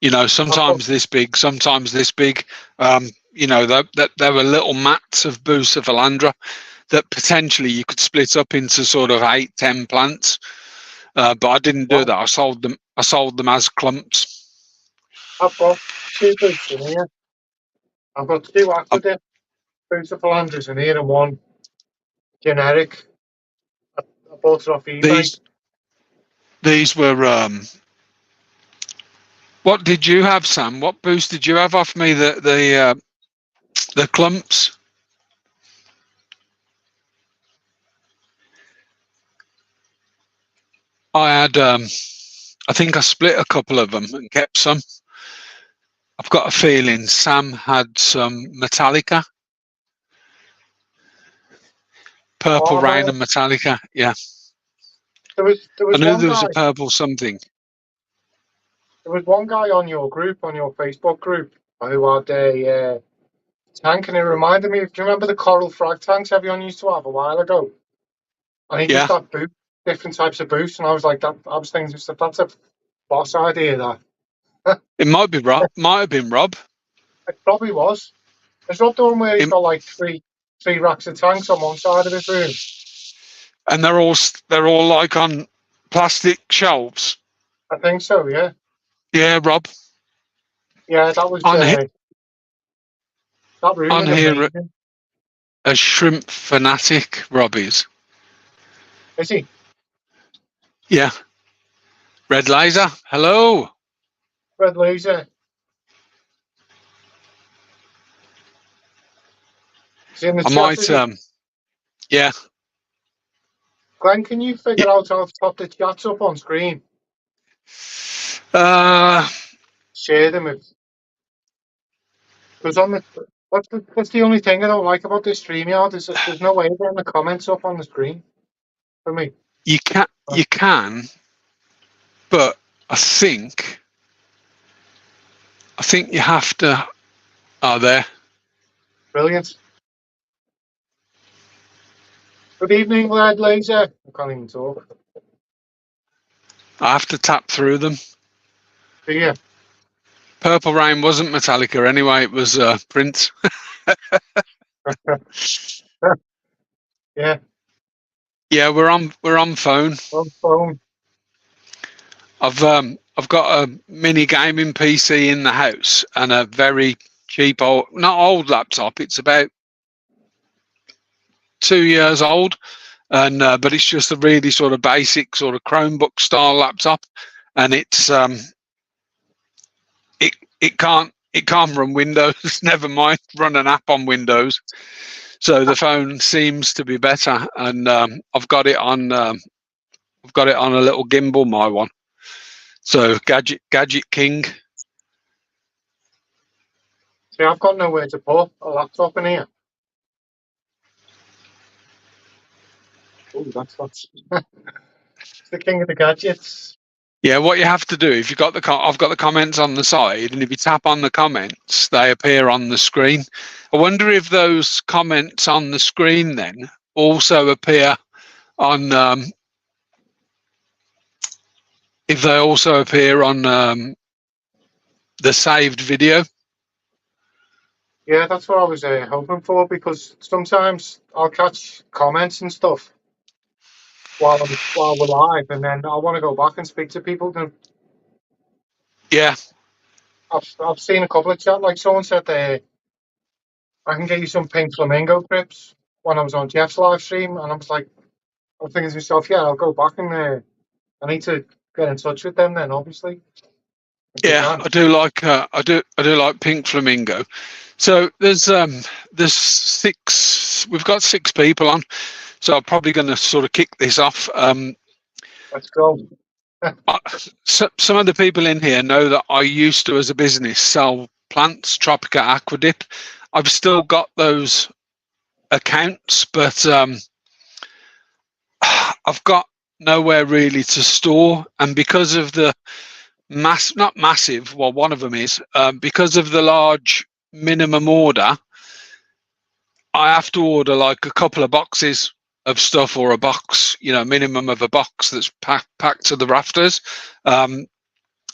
You know, I've got, sometimes this big, sometimes this big. You know, there were little mats of Bucephalandra that potentially you could split up into sort of 8, 10 plants. But I didn't do that. I sold them. I sold them as clumps. I've got two boots in here. I've got two Um, aquatic boots of Philanders in here and one generic. I bought it off eBay. these were. What did you have, Sam? What boost did you have off me? The clumps. I had. I think I split a couple of them and kept some. I've got a feeling Sam had some Metallica, Purple Oh Rain no, and Metallica. Yeah, there I was knew one there was guy. a purple something. There was one guy on your group, on your Facebook group, who had a tank, and it reminded me. Do you remember the coral frag tanks everyone used to have a while ago? And he just Yeah, had different types of boosts, and I was like, that. I was thinking, that's a boss idea. That it might be Rob. Might have been Rob. it probably was. It's not the one where he's It, got like three racks of tanks on one side of his room. and they're all like on plastic shelves. I think so. Yeah, Yeah, Rob. yeah. That was On he- that room on is here, amazing. a shrimp fanatic. Rob is. Is he? Yeah. Red laser. Hello. Red Laser. Is he in the I chat? might. Is he? Yeah. Glenn, can you figure out how to top the chats up on screen? Uh, Share them with. Because on the that's the only thing I don't like about this StreamYard is that there's no way of getting the comments up on the screen for me. you can. You can. But I think you have to. Oh, there. Brilliant. Good evening, Red Laser. I can't even talk. I have to tap through them. Do you? Purple Rain wasn't Metallica anyway. It was Prince. Yeah. Yeah, we're on phone. On phone. I've got a mini gaming PC in the house and a very cheap not old laptop. It's about 2 years old, and but it's just a really sort of basic sort of Chromebook style laptop, and it can't run Windows. Never mind run an app on Windows. So the phone seems to be better, and I've got it on a little gimbal, my one. So gadget king. See, I've got nowhere to put a laptop in here. Oh, that's it's the king of the gadgets. Yeah, what you have to do if you've got I've got the comments on the side, and if you tap on the comments, they appear on the screen. I wonder if those comments on the screen then also appear on if they also appear on the saved video. Yeah, that's what I was hoping for, because sometimes I'll catch comments and stuff while we're live, and then I want to go back and speak to people. And Yeah, I've seen a couple of chat, like someone said, I can get you some pink flamingo trips when I was on Jeff's live stream, and I was like, I'm thinking to myself, yeah, I'll go back and I need to get in touch with them then, obviously. If we yeah, can. I do like pink flamingo. So there's 6. We've got 6 people on, so I'm probably going to sort of kick this off. Let's go. Some of the people in here know that I used to, as a business, sell plants, Tropica Aquadip. I've still got those accounts, but I've got nowhere really to store. And because of the not massive, well, one of them is, because of the large minimum order, I have to order like a couple of boxes of stuff, or a box, minimum of a box that's packed to the rafters.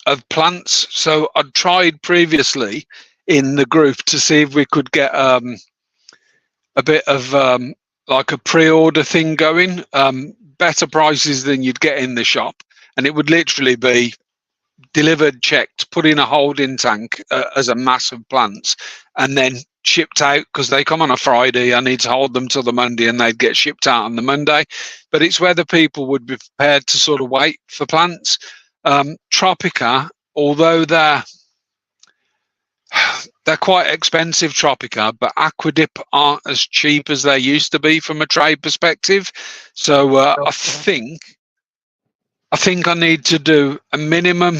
of plants. So I'd tried previously in the group to see if we could get a bit of like a pre-order thing going, better prices than you'd get in the shop, and it would literally be delivered, checked, put in a holding tank as a mass of plants, and then shipped out because they come on a Friday. I need to hold them till the Monday, and they'd get shipped out on the Monday. But it's whether people would be prepared to sort of wait for plants. Tropica, although they're quite expensive, Tropica, but Aquadip aren't as cheap as they used to be from a trade perspective. So I think I need to do a minimum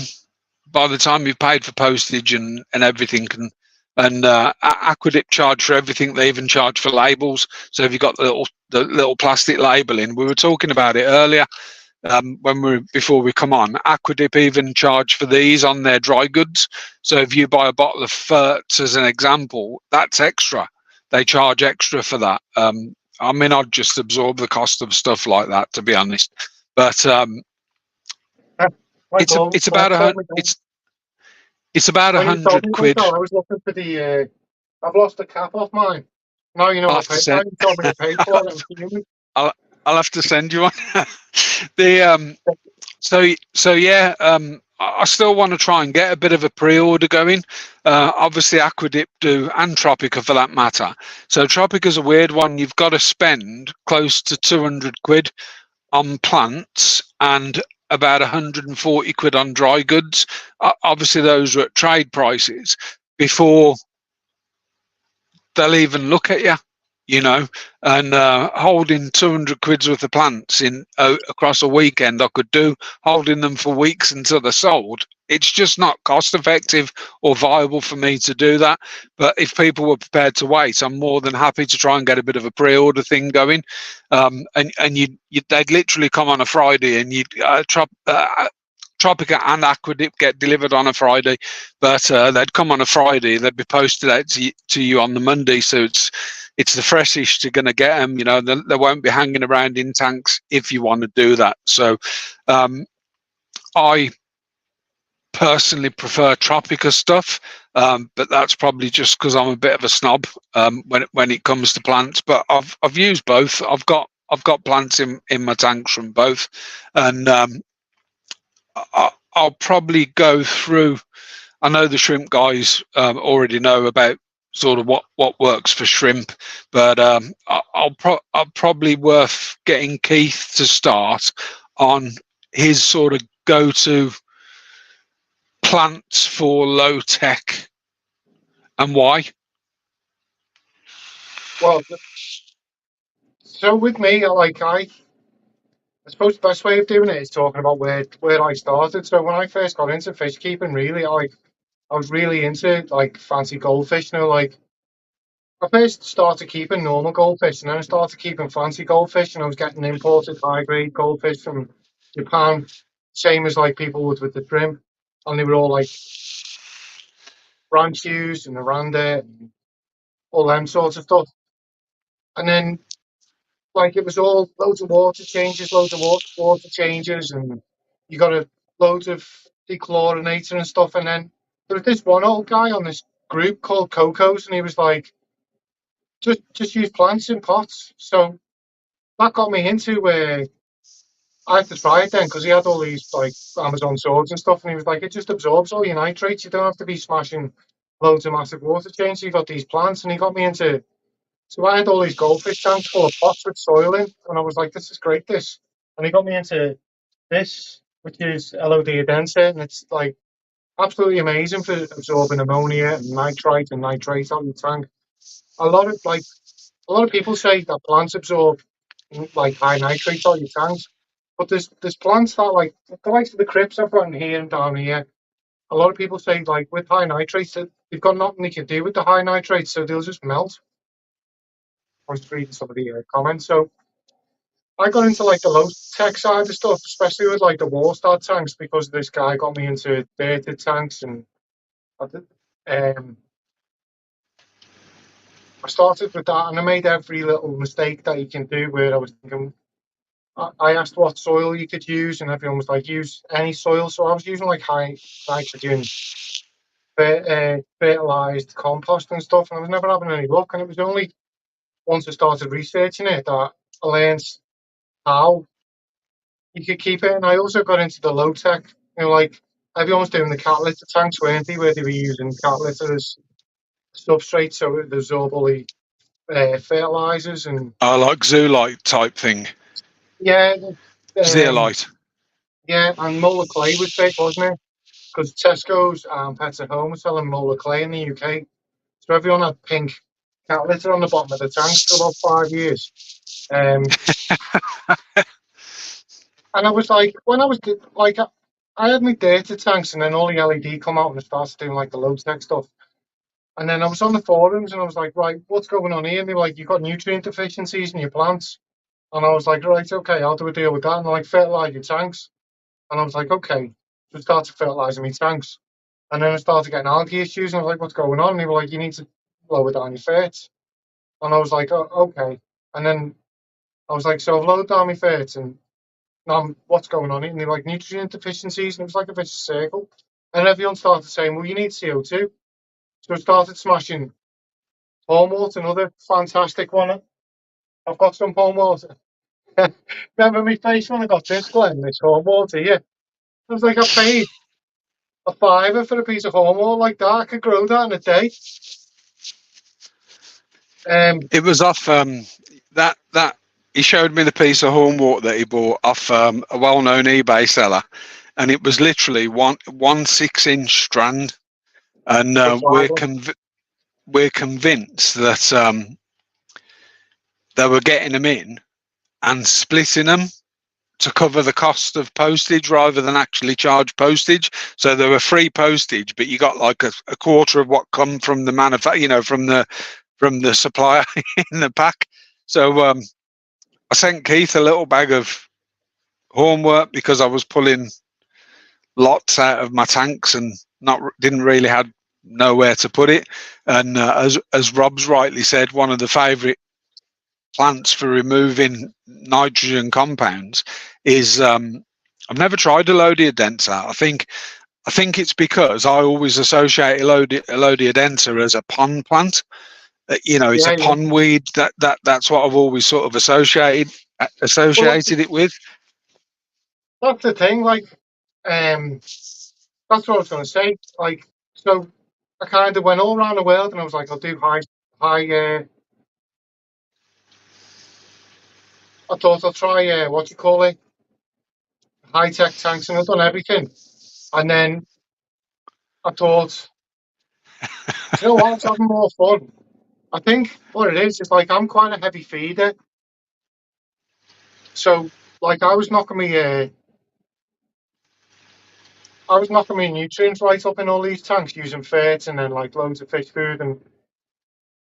by the time you've paid for postage and everything, and Aquadip charge for everything. They even charge for labels. So if you've got the little plastic labeling, we were talking about it earlier before we come on. Aquadip even charge for these on their dry goods. So if you buy a bottle of Ferts as an example, that's extra. They charge extra for that. I mean, I'd just absorb the cost of stuff like that, to be honest. But it's about it's about when you told me £100. I was looking for the. I've lost the cap off mine. Now you know I'll what have I to paid. Now send. you told me to pay for it. I'll, I'll have to send you one. the so yeah. I still want to try and get a bit of a pre-order going. Obviously, Aquadip do, and Tropica for that matter. So Tropica's a weird one. You've got to spend close to £200 on plants and about 140 quid on dry goods. Obviously, those are at trade prices before they'll even look at you, you know. And holding 200 quid's worth of plants in across a weekend, I could do. Holding them for weeks until they're sold, it's just not cost effective or viable for me to do that. But if people were prepared to wait, I'm more than happy to try and get a bit of a pre-order thing going. And they'd literally come on a Friday, and you'd Tropica and Aquadip get delivered on a Friday, but they'd come on a Friday. They'd be posted out to you on the Monday, so it's the freshest you're going to get them. You know, they won't be hanging around in tanks if you want to do that. So I personally prefer Tropica stuff, but that's probably just because I'm a bit of a snob when it comes to plants. But I've used both. I've got plants in my tanks from both, and I'll probably go through. I know the shrimp guys already know about sort of what works for shrimp, but I'll probably worth getting Keith to start on his sort of go-to plants for low tech and why. Well, so with me, I suppose the best way of doing it is talking about where I started. So when I first got into fish keeping, really, I was really into like fancy goldfish. You know, like I first started keeping normal goldfish, and then I started keeping fancy goldfish, and I was getting imported high grade goldfish from Japan, same as like people would with the shrimp, and they were all like ranchus and aranda and all them sorts of stuff. And then like it was all loads of loads of water changes, and you got a loads of dechlorinator and stuff. And then there was this one old guy on this group called Cocos, and he was like, just use plants in pots. So that got me into where I had to try it then because he had all these like Amazon swords and stuff, and he was like, it just absorbs all your nitrates. You don't have to be smashing loads of massive water changes. You got these plants, and he got me into. So I had all these goldfish tanks full of pots with soil in, and I was like, this is great, this. And he got me into this, which is LOD Adensa, and it's like absolutely amazing for absorbing ammonia and nitrite and nitrate out of your tank. A lot of like a lot of people say that plants absorb like high nitrates out of your tanks, but there's plants that like the likes of the crips I've got in here and down here. A lot of people say like with high nitrates that they've got nothing they can do with the high nitrates, so they'll just melt. I was reading some of the comments, so I got into like the low tech side of stuff, especially with like the wall start tanks, because this guy got me into baited tanks, and I, did, um, I started with that, and I made every little mistake that you can do. Where I was thinking, I asked what soil you could use, and everyone was like, use any soil. So I was using like high nitrogen, fertilized compost and stuff, and I was never having any luck. And it was only once I started researching it that I learned how you could keep it. And I also got into the low tech, like everyone was doing the cat litter tanks, weren't they? Where they were using cat litter as substrate so it absorb all the fertilizers and I like zoolite type thing, yeah, zeolite. yeah, and molar clay was big, wasn't it? Because Tesco's and Pets at Home were selling molar clay in the UK, so everyone had pink cat litter on the bottom of the tanks for about 5 years. Um, and I was like, when I was like, I had my data tanks, and then all the LED come out and I started doing like the low tech stuff. And then I was on the forums and I was like, right, what's going on here? And they were like, you've got nutrient deficiencies in your plants. And I was like, right, okay, I'll do a deal with that. And they're like, fertilize your tanks. And I was like, okay. So I started fertilizing my tanks. And then I started getting algae issues. And I was like, what's going on? And they were like, you need to lower down your ferts. And I was like, oh, okay. And then I was like, so I've lowered down my ferts. And now what's going on? And they were like, nutrient deficiencies. And it was like a vicious circle. And everyone started saying, well, you need CO2. So I started smashing palm water, another fantastic one. I've got some palm water. Remember my face when I got this, Glenn? This palm water, yeah. It was like I paid a fiver for a piece of palm water like that. I could grow that in a day. It was off that he showed me the piece of hornwort that he bought off a well-known eBay seller, and it was literally one 6-inch strand, and we're convinced that they were getting them in and splitting them to cover the cost of postage rather than actually charge postage. So they were free postage, but you got like a quarter of what come from the manufacturer, from the supplier in the pack. So I sent Keith a little bag of hornwort because I was pulling lots out of my tanks and didn't really have nowhere to put it. And as Rob's rightly said, one of the favourite plants for removing nitrogen compounds is I've never tried Elodiodensa. I think it's because I always associate Elodiodensa as a pond plant. It's a pondweed. That's what I've always sort of associated it with. That's the thing, like, that's what I was going to say. Like, so I kind of went all around the world, and I was like, I'll do high. I thought I'll try what do you call it, high tech tanks, and I've done everything. And then I thought, you know what, let's have more fun. I think what it is like I'm quite a heavy feeder. So like I was knocking my nutrients right up in all these tanks using ferts and then like loads of fish food and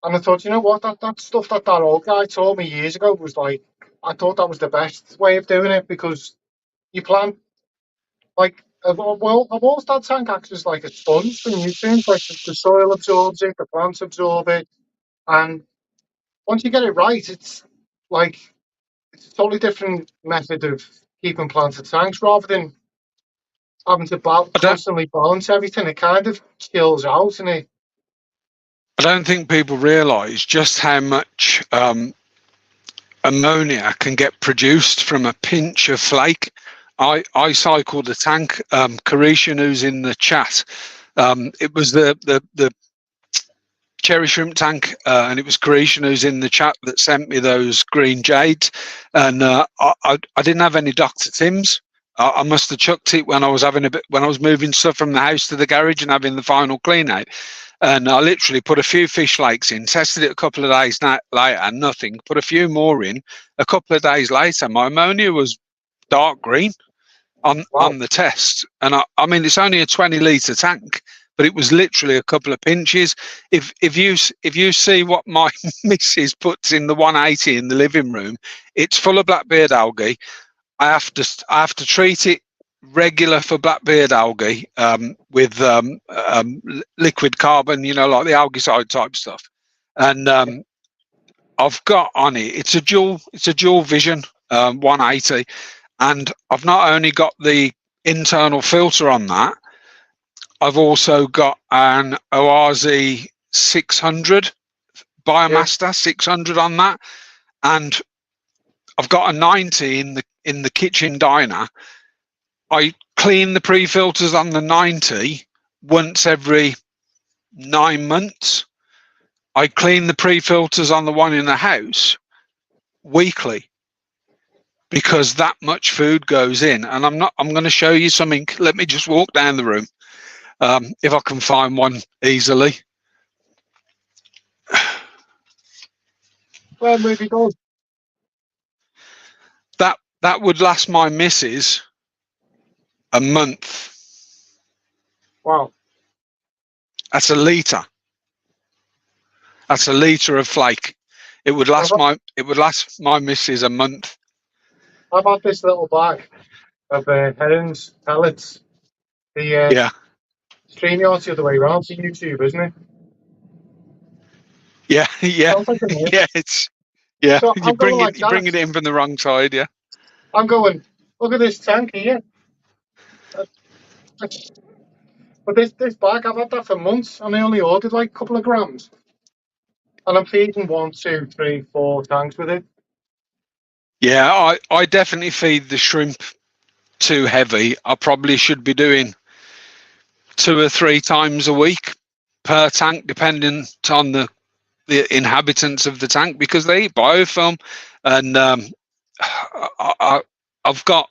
I thought, you know what, that stuff that old guy taught me years ago was like I thought that was the best way of doing it because you plant like a wall-stand tank acts as like a sponge for nutrients, like the soil absorbs it, the plants absorb it, and once you get it right, it's like it's a totally different method of keeping plants in tanks rather than having to constantly balance everything. It kind of chills out, and it. I don't think people realise just how much ammonia can get produced from a pinch of flake. I cycled a tank. Carishan, who's in the chat, it was the cherry shrimp tank, and it was Carishan who's in the chat that sent me those green jades, and I didn't have any Dr. Tim's. I must have chucked it when I was moving stuff from the house to the garage and having the final clean out. And I literally put a few fish flakes in, tested it a couple of days later, nothing. Put a few more in. A couple of days later, my ammonia was dark green on the test. And I mean, it's only a 20-litre tank, but it was literally a couple of pinches. If you see what my missus puts in the 180 in the living room, it's full of blackbeard algae. I have to treat it regular for blackbeard algae with liquid carbon, like the algaecide type stuff. And I've got on it. It's a dual vision. 180, and I've not only got the internal filter on that, I've also got an Oazi 600 Biomaster 600 on that, and I've got a 90 in the kitchen diner. I clean the pre-filters on the 90 once every 9 months. I clean the pre-filters on the one in the house weekly, because that much food goes in. And I'm going to show you something. Let me just walk down the room, if I can find one easily. Where have you gone? That would last my missus a month. Wow. That's a litre. That's a litre of flake. It would last my missus a month. How about this little bag of herrings pellets? The Yeah. StreamYard's the other way around to YouTube, isn't it? Yeah, yeah, Sounds like a myth. yeah. It's So You I'm going like you bring it that. in from the wrong side. Yeah. I'm going, look at this tank here. But this bag, I've had that for months, and I only ordered like a couple of grams. And I'm feeding 1, 2, 3, 4 tanks with it. Yeah, I definitely feed the shrimp too heavy. I probably should be doing 2 or 3 times a week per tank, depending on the inhabitants of the tank, because they eat biofilm. And I've got,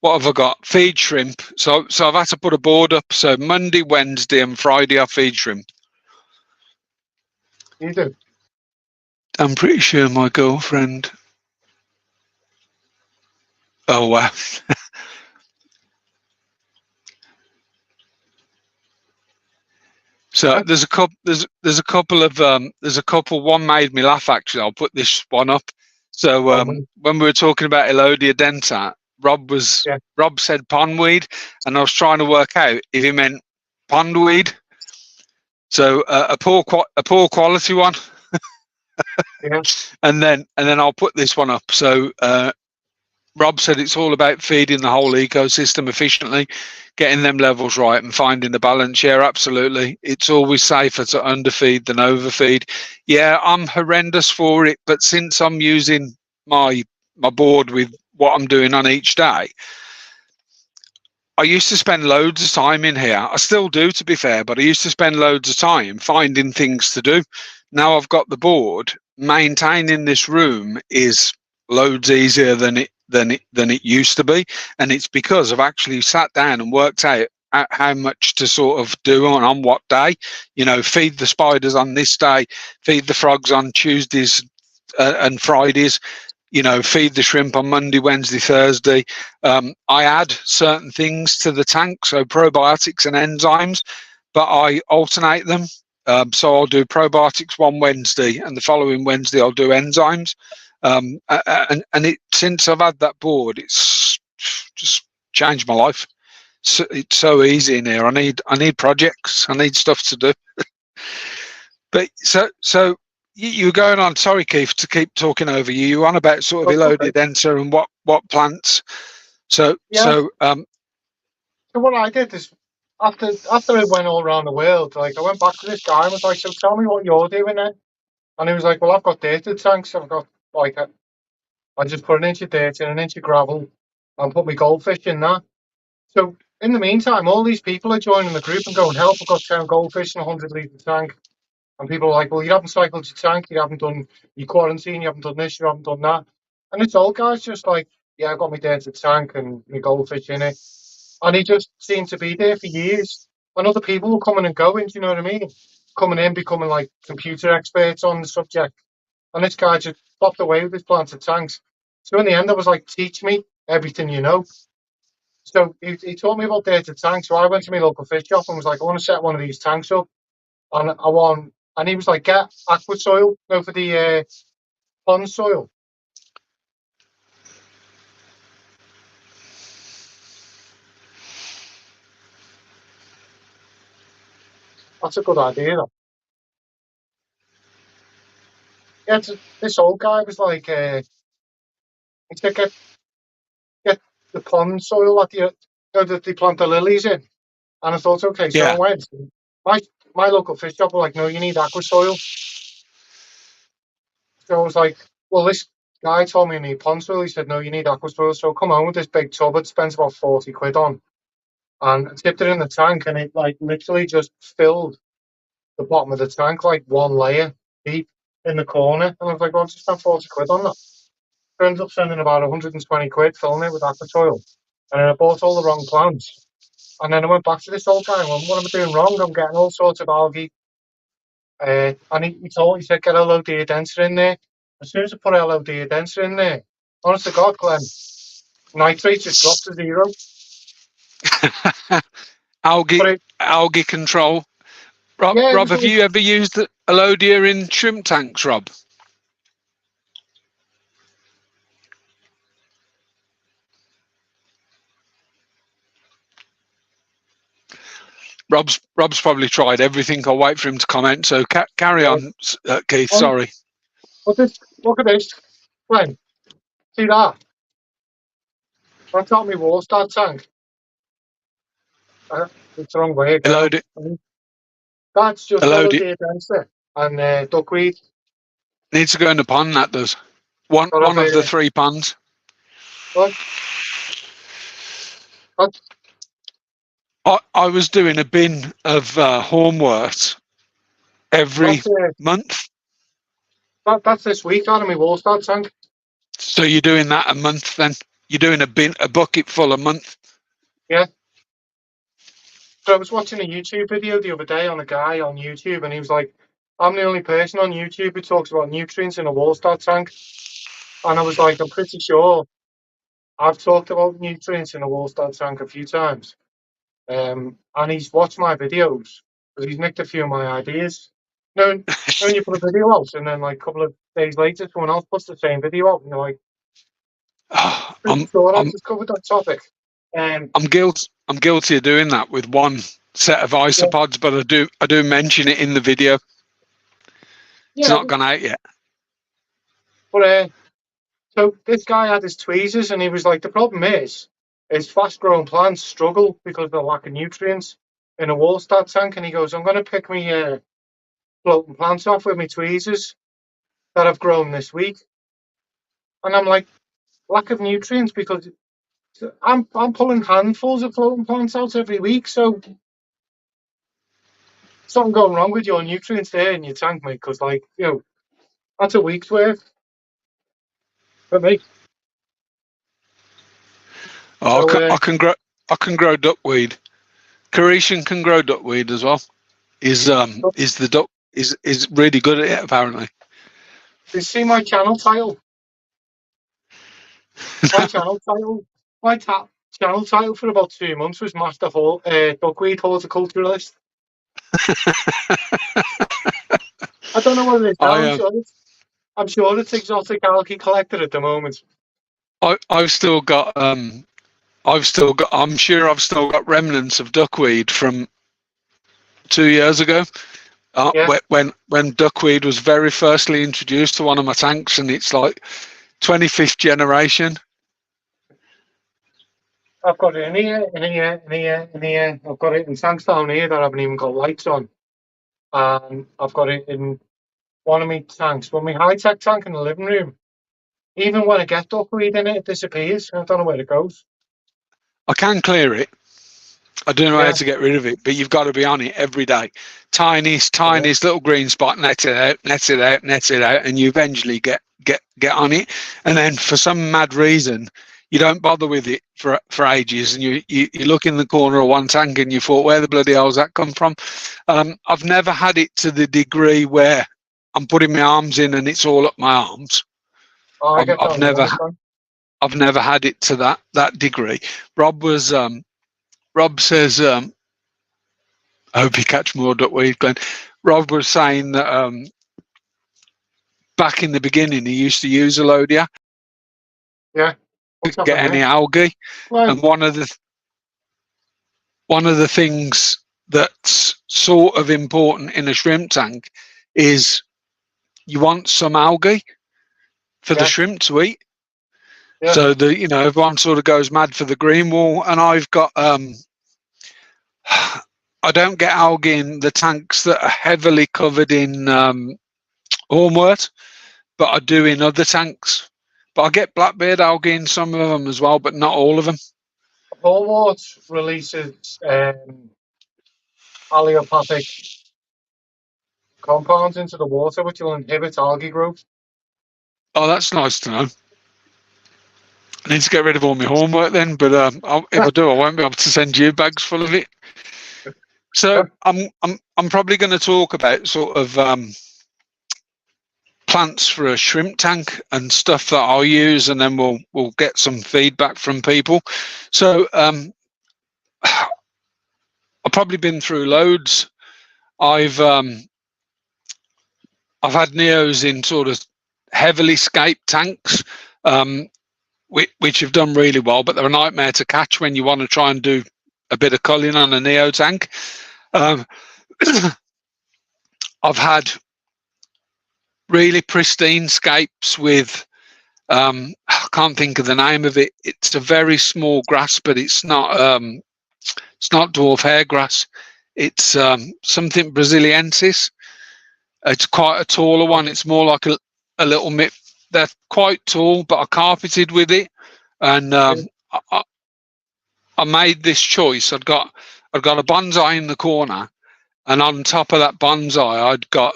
what have I got? Feed shrimp. So I've had to put a board up. So Monday, Wednesday, and Friday I feed shrimp. You do? I'm pretty sure my girlfriend. Oh wow. So there's a couple. There's a couple of One made me laugh, actually. I'll put this one up. So when we were talking about Elodia denta, Rob said pondweed, and I was trying to work out if he meant pondweed. So a poor quality one. Yeah. And then I'll put this one up. So Rob said it's all about feeding the whole ecosystem efficiently, getting them levels right, and finding the balance. Yeah, absolutely. It's always safer to underfeed than overfeed. Yeah, I'm horrendous for it, but since I'm using my board with what I'm doing on each day, I used to spend loads of time in here. I still do, to be fair, but I used to spend loads of time finding things to do. Now I've got the board. Maintaining this room is loads easier than it used to be, and it's because I've actually sat down and worked out how much to sort of do on what day. Feed the spiders on this day, feed the frogs on Tuesdays and Fridays. Feed the shrimp on Monday, Wednesday, Thursday. I add certain things to the tank, so probiotics and enzymes, but I alternate them. So I'll do probiotics one Wednesday, and the following Wednesday I'll do enzymes. Since I've had that board, it's just changed my life. It's so easy in here. I need projects. I need stuff to do. But so you were going on. Sorry, Keith, to keep talking over you. You were on about sort of Elodiodentia and what plants. So So what I did is, after I went all around the world, like I went back to this guy and was like, "So tell me what you're doing then." And he was like, "Well, I've got data tanks. I've got like I just put an inch of dirt in, an inch of gravel, and put my goldfish in that." So in the meantime, all these people are joining the group and going, "Help! I've got 10 goldfish in a 100-litre tank." And people are like, "Well, you haven't cycled your tank, you haven't done your quarantine, you haven't done this, you haven't done that." And it's old guys just like, "Yeah, I've got my dirty tank and my goldfish in it." And he just seemed to be there for years. And other people were coming and going, do you know what I mean? Coming in, becoming like computer experts on the subject. And this guy just popped away with his planted tanks. So in the end, I was like, "Teach me everything you know." So he taught me about dirty tanks. So I went to my local fish shop and was like, "I want to set one of these tanks up. And I want," and he was like, "Get aqua soil, go for the pond soil." That's a good idea, though. Yeah, this old guy was like, He said, get the pond soil that they plant the lilies in. And I thought, okay, so I Yeah. went. My my local fish shop were like, no, you need aqua soil. So I was like, well, this guy told me I need pond soil. He said, no, you need aqua soil. So I come home with this big tub. It spends about 40 quid on, and I tipped it in the tank, and it like literally just filled the bottom of the tank like one layer deep in the corner. And I was like, well, I just spent 40 quid on that. I ended up spending about 120 quid filling it with aqua soil. And then I bought all the wrong plants. And then I went back to this old guy and went, what am I doing wrong? I'm getting all sorts of algae. And he said, get LOD denser in there. As soon as I put LOD denser in there, honest to God, Glenn, nitrate just dropped to zero. But Algae control. yeah, it Rob, was have like, you ever used Alodia in shrimp tanks, Rob? Rob's probably tried everything. I'll wait for him to comment. So carry yeah. on, Keith. Um, Sorry. look at this, Glenn, see that? That's not my water tank. It's the wrong way again. Alodia. That's just Alodia LOD denser and duckweed. needs to go in the pond. That does. One Got of the a, 3 ponds. what? That, I was doing a bin of hornwort every that's, uh, month. that's this week out of my water tank. So you're doing that a month then? You're doing a bucket full a month? Yeah. So I was watching a YouTube video the other day on a guy on YouTube, and he was like, I'm the only person on YouTube who talks about nutrients in a water tank. And I was like, I'm pretty sure I've talked about nutrients in a water tank a few times. And he's watched my videos because he's nicked a few of my ideas. No, when you put a video out, and then like a couple of days later, someone else puts the same video out, and you're like, Oh, pretty sure I've just covered that topic. I'm guilty of doing that with one set of Yeah, isopods, but I do mention it in the video. It's yeah, not gone out yet. but so this guy had his tweezers, and he was like, the problem is fast-growing plants struggle because of the lack of nutrients in a water tank. And he goes, I'm going to pick me floating plants off with my tweezers that I've grown this week. And I'm like, lack of nutrients because I'm pulling handfuls of floating plants out every week. So something going wrong with your nutrients there in your tank, mate. Because that's a week's worth for me. Oh, So I can grow duckweed. Carishan can grow duckweed as well. Is the duck is really good at it apparently. you see my channel title? My channel title, channel title for about 2 months was Master Duckweed Horticulturalist. I don't know what it is now. I'm sure it's Exotic Algae Collector at the moment. I've still got I'm sure I've still got remnants of duckweed from 2 years ago. Yeah, When duckweed was very firstly introduced to one of my tanks, and it's like 25th generation. I've got it in here, in here, in here, in here. I've got it in tanks down here that I haven't even got lights on. And I've got it in one of my tanks. But my high-tech tank in the living room, even when I get duckweed in it, it disappears. I don't know where it goes. I can clear it. I don't know how Yeah, to get rid of it, but you've got to be on it every day. Tiniest little green spot, net it out, and you eventually get on it. And then for some mad reason, you don't bother with it for ages, and you look in the corner of one tank and you thought, where the bloody hell's that come from? I've never had it to the degree where I'm putting my arms in and it's all up my arms. I get that I've never had it to that degree. Rob says, I hope you catch more duckweed, Glenn. Rob was saying that back in the beginning he used to use Alodia Yeah. to get any algae. Well, And one of the things that's sort of important in a shrimp tank is you want some algae for the shrimp to eat. Yeah. So everyone sort of goes mad for the green wall, and I've got I don't get algae in the tanks that are heavily covered in hornwort, but I do in other tanks. But I get blackbeard algae in some of them as well, but not all of them. Hornwort releases allelopathic compounds into the water, which will inhibit algae growth. Oh, that's nice to know. I need to get rid of all my hornwort then, but if I do, I won't be able to send you bags full of it. So I'm probably going to talk about sort of plants for a shrimp tank and stuff that I'll use, and then we'll get some feedback from people. So I've probably been through loads. I've had neos in sort of heavily scaped tanks, which have done really well, but they're a nightmare to catch when you want to try and do a bit of culling on a neo tank. I've had really pristine scapes with I can't think of the name of it. It's a very small grass, but it's not dwarf hairgrass. It's something Braziliensis. It's quite a taller one. It's more like a little mip. They're quite tall, but I carpeted with it, and I made this choice. I'd got a bonsai in the corner, and on top of that bonsai, I'd got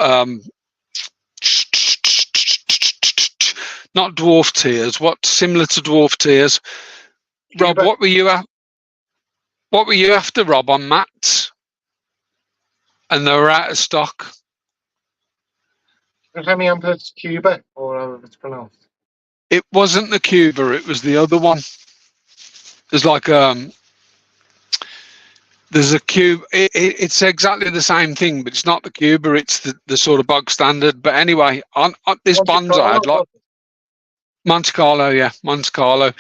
not dwarf tears. What similar to dwarf tears? Rob, what were you after, Rob, on mats? And they were out of stock. Hemianthus cuba, or however it's pronounced. It wasn't the Cuba, it was the other one. There's like there's a cube. It's exactly the same thing, but it's not the Cuba. It's the sort of bog standard. But anyway, on this bonsai, I'd like Monte Carlo, yeah, Monte Carlo.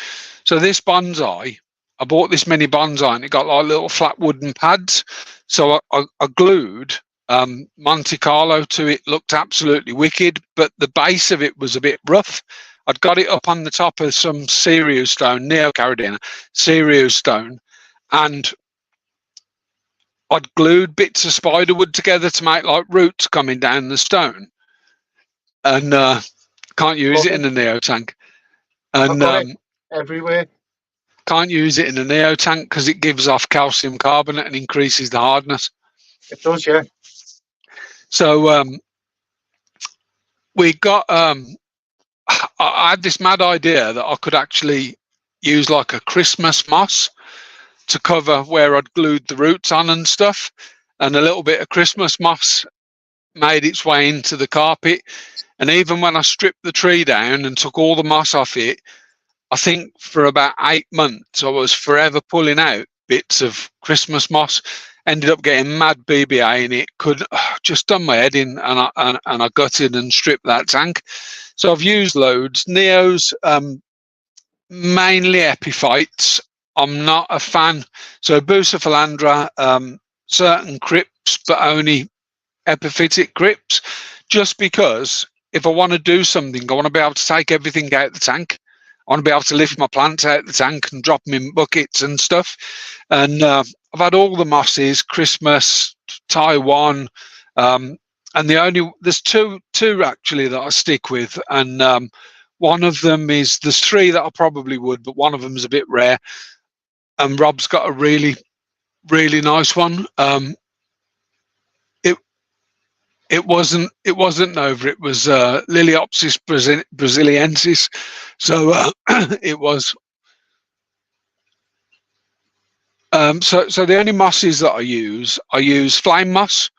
So this bonsai, I bought this mini bonsai, and it got like little flat wooden pads. So I glued Monte Carlo to it. Looked absolutely wicked, but the base of it was a bit rough. I'd got it up on the top of some Cerio stone, Neocaridina, Cerio stone, and I'd glued bits of spiderwood together to make like roots coming down the stone. And can't use it in the Neo tank. And everywhere. Can't use it in the Neo tank because it gives off calcium carbonate and increases the hardness. It does, yeah. So we got I had this mad idea that I could actually use like a Christmas moss to cover where I'd glued the roots on and stuff, and a little bit of Christmas moss made its way into the carpet. And even when I stripped the tree down and took all the moss off it, I think for about 8 months I was forever pulling out bits of Christmas moss. Ended up getting mad BBA in it. Could just done my head in, and I gutted and stripped that tank. So I've used loads. Neos, mainly epiphytes. I'm not a fan. So Bucephalandra, certain crypts, but only epiphytic crypts, just because if I want to do something, I want to be able to take everything out the tank. I want to be able to lift my plants out the tank and drop them in buckets and stuff. And I've had all the mosses, Christmas, Taiwan, and there's two actually that I stick with. And one of them there's three that I probably would, but one of them is a bit rare. And Rob's got a really, really nice one. It wasn't Nova. It was Liliopsis brasiliensis. So it was. So the only mosses that I use flame moss,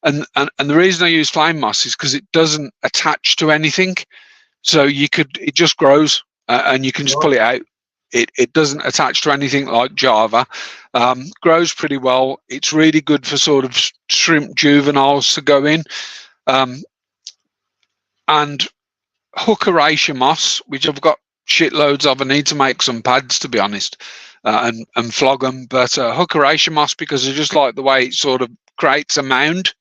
and the reason I use flame moss is because it doesn't attach to anything. So it just grows, and you can just pull it out. It doesn't attach to anything like Java. Grows pretty well. It's really good for sort of shrimp juveniles to go in. And Hookeracia moss, which I've got shitloads of. I need to make some pads, to be honest, and flog them. But Hookeracia moss, because I just like the way it sort of creates a mound.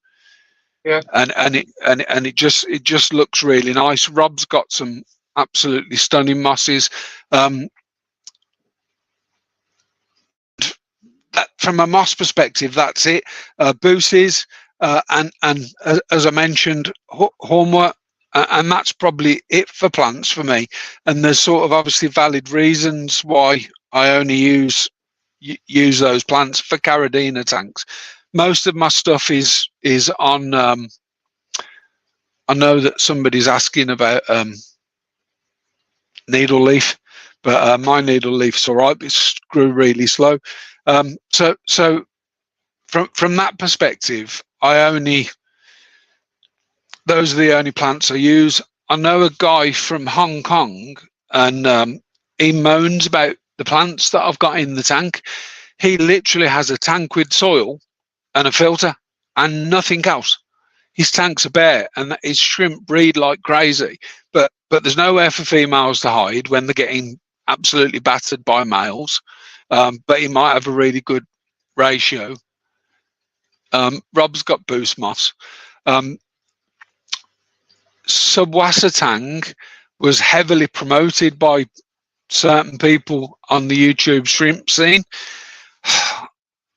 Yeah. And it just looks really nice. Rob's got some absolutely stunning mosses. That, from a moss perspective, that's it. Booses, and as I mentioned, hornwort, and that's probably it for plants for me. And there's sort of obviously valid reasons why I only use those plants for Caradina tanks. Most of my stuff is on. I know that somebody's asking about needle leaf, but my needle leaf's all right. It's grew really slow. So from that perspective, those are the only plants I use. I know a guy from Hong Kong, and he moans about the plants that I've got in the tank. He literally has a tank with soil and a filter and nothing else. His tanks are bare, and his shrimp breed like crazy. But there's nowhere for females to hide when they're getting absolutely battered by males. But he might have a really good ratio. Rob's got boost moss. Subwasatang was heavily promoted by certain people on the YouTube shrimp scene.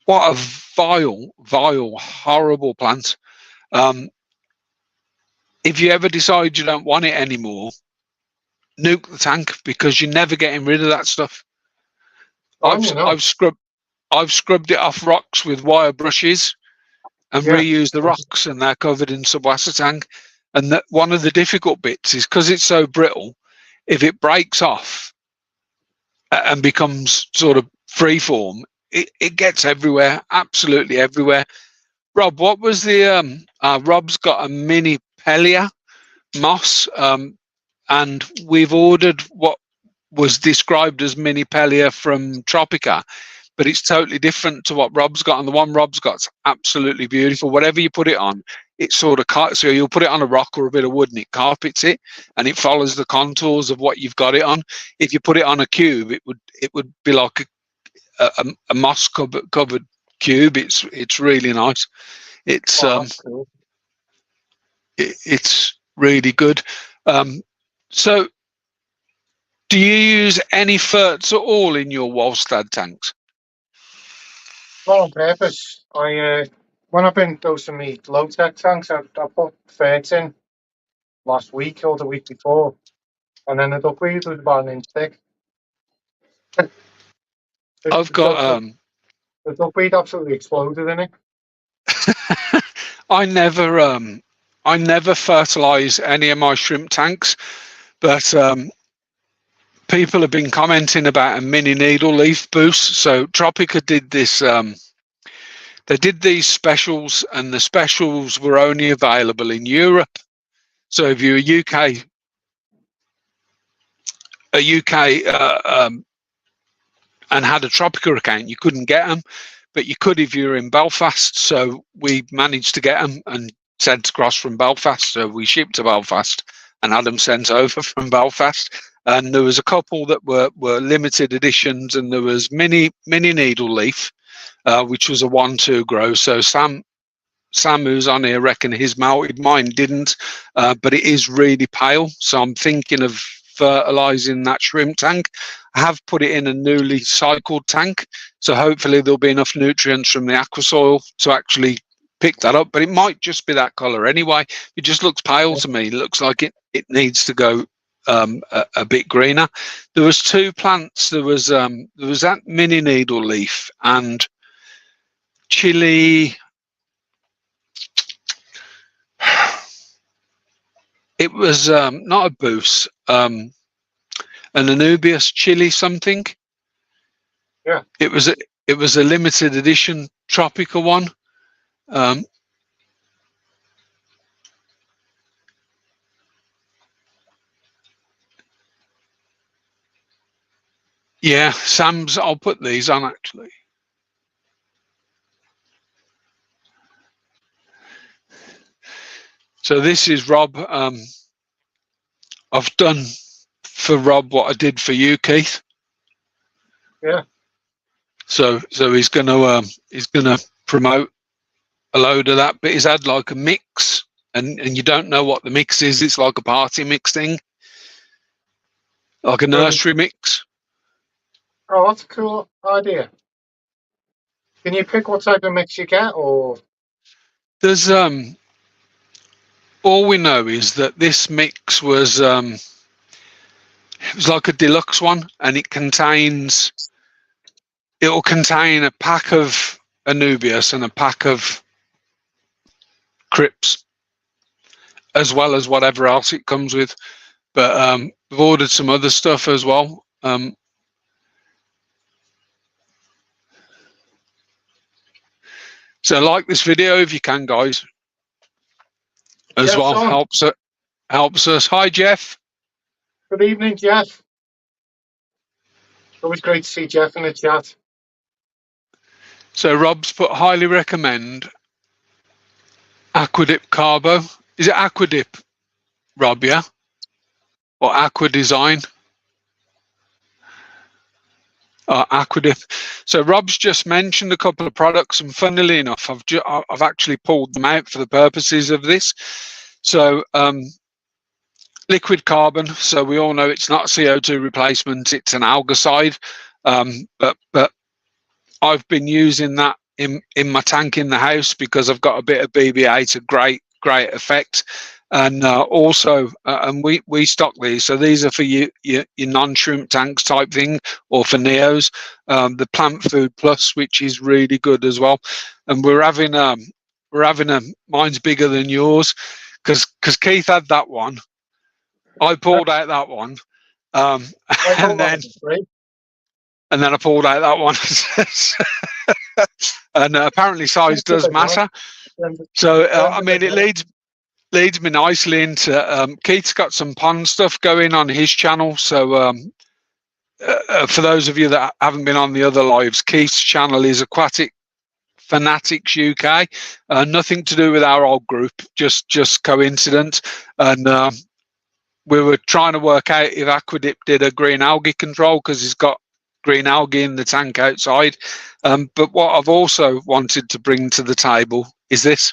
What a vile, horrible plant. If you ever decide you don't want it anymore, nuke the tank, because you're never getting rid of that stuff. I've scrubbed it off rocks with wire brushes and reused the rocks, and they're covered in subwasatang. And that one of the difficult bits is because it's so brittle, if it breaks off and becomes sort of free form, it gets everywhere, absolutely everywhere. Rob, what was the Rob's got a mini Pellia moss, and we've ordered what was described as mini Pellia from Tropica, but it's totally different to what Rob's got. And the one Rob's got's absolutely beautiful. Whatever you put it on, it sort of so you'll put it on a rock or a bit of wood and it carpets it, and it follows the contours of what you've got it on. If you put it on a cube, it would be like a moss covered cube. It's really nice. It's cool. It's really good. So do you use any ferts at all in your Wallstad tanks? Not on purpose. When I've been dosing me low tech tanks, I put ferts in last week or the week before, and then the duckweed was about an inch thick. I've got the duckweed absolutely exploded in it. I never fertilize any of my shrimp tanks, but people have been commenting about a mini needle leaf boost. So Tropica did this. They did these specials, and the specials were only available in Europe. So if you're a UK and had a Tropica account, you couldn't get them, but you could if you were in Belfast. So we managed to get them and sent across from Belfast. So we shipped to Belfast and had them sent over from Belfast. And there was a couple that were limited editions, and there was mini needle leaf, which was a 1-2 grow. So Sam who's on here reckon his melted, mine didn't, but it is really pale. So I'm thinking of fertilizing that shrimp tank. I have put it in a newly cycled tank, so hopefully there'll be enough nutrients from the aqua soil to actually pick that up. But it might just be that color anyway. It just looks pale to me. It looks like it needs to go a bit greener. There was 2 plants. There was that mini needle leaf and chili. It was not a boost, an Anubias chili something. Yeah. It was a limited edition Tropica one. Yeah, Sam's. I'll put these on actually. So this is Rob. I've done for Rob what I did for you, Keith. Yeah. So he's gonna promote a load of that, but he's had like a mix, and you don't know what the mix is. It's like a party mix thing. like a Um, nursery mix. oh, that's a cool idea. Can you pick what type of mix you get, or There's all we know is that this mix was it was like a deluxe one, and it'll contain a pack of Anubias and a pack of Crips, as well as whatever else it comes with. But we've ordered some other stuff as well. So like this video if you can, guys, as Jeff's well. on? Helps us. Hi, Jeff. Good evening, Jeff. Always great to see Jeff in the chat. So Rob's put highly recommend Aquadip Carbo. Is it Aquadip, Rob? Yeah, or Aqua Design? Aquadip. So Rob's just mentioned a couple of products, and funnily enough, I've actually pulled them out for the purposes of this. So liquid carbon. So we all know it's not CO2 replacement; it's an algicide. But I've been using that in my tank in the house because I've got a bit of BB8 to great effect. And also, and we stock these. So these are for your non-shrimp tanks type thing, or for Neos. The Plant Food Plus, which is really good as well. And we're having a mine's bigger than yours, because Keith had that one. I pulled out that one, and then I pulled out that one. And apparently size does matter. So I mean, it leads me nicely into Keith's got some pond stuff going on his channel. So for those of you that haven't been on the other lives, Keith's channel is Aquatic Fanatics UK. Nothing to do with our old group, just coincidence. And we were trying to work out if Aquadip did a green algae control, because he's got green algae in the tank outside. But what I've also wanted to bring to the table is this.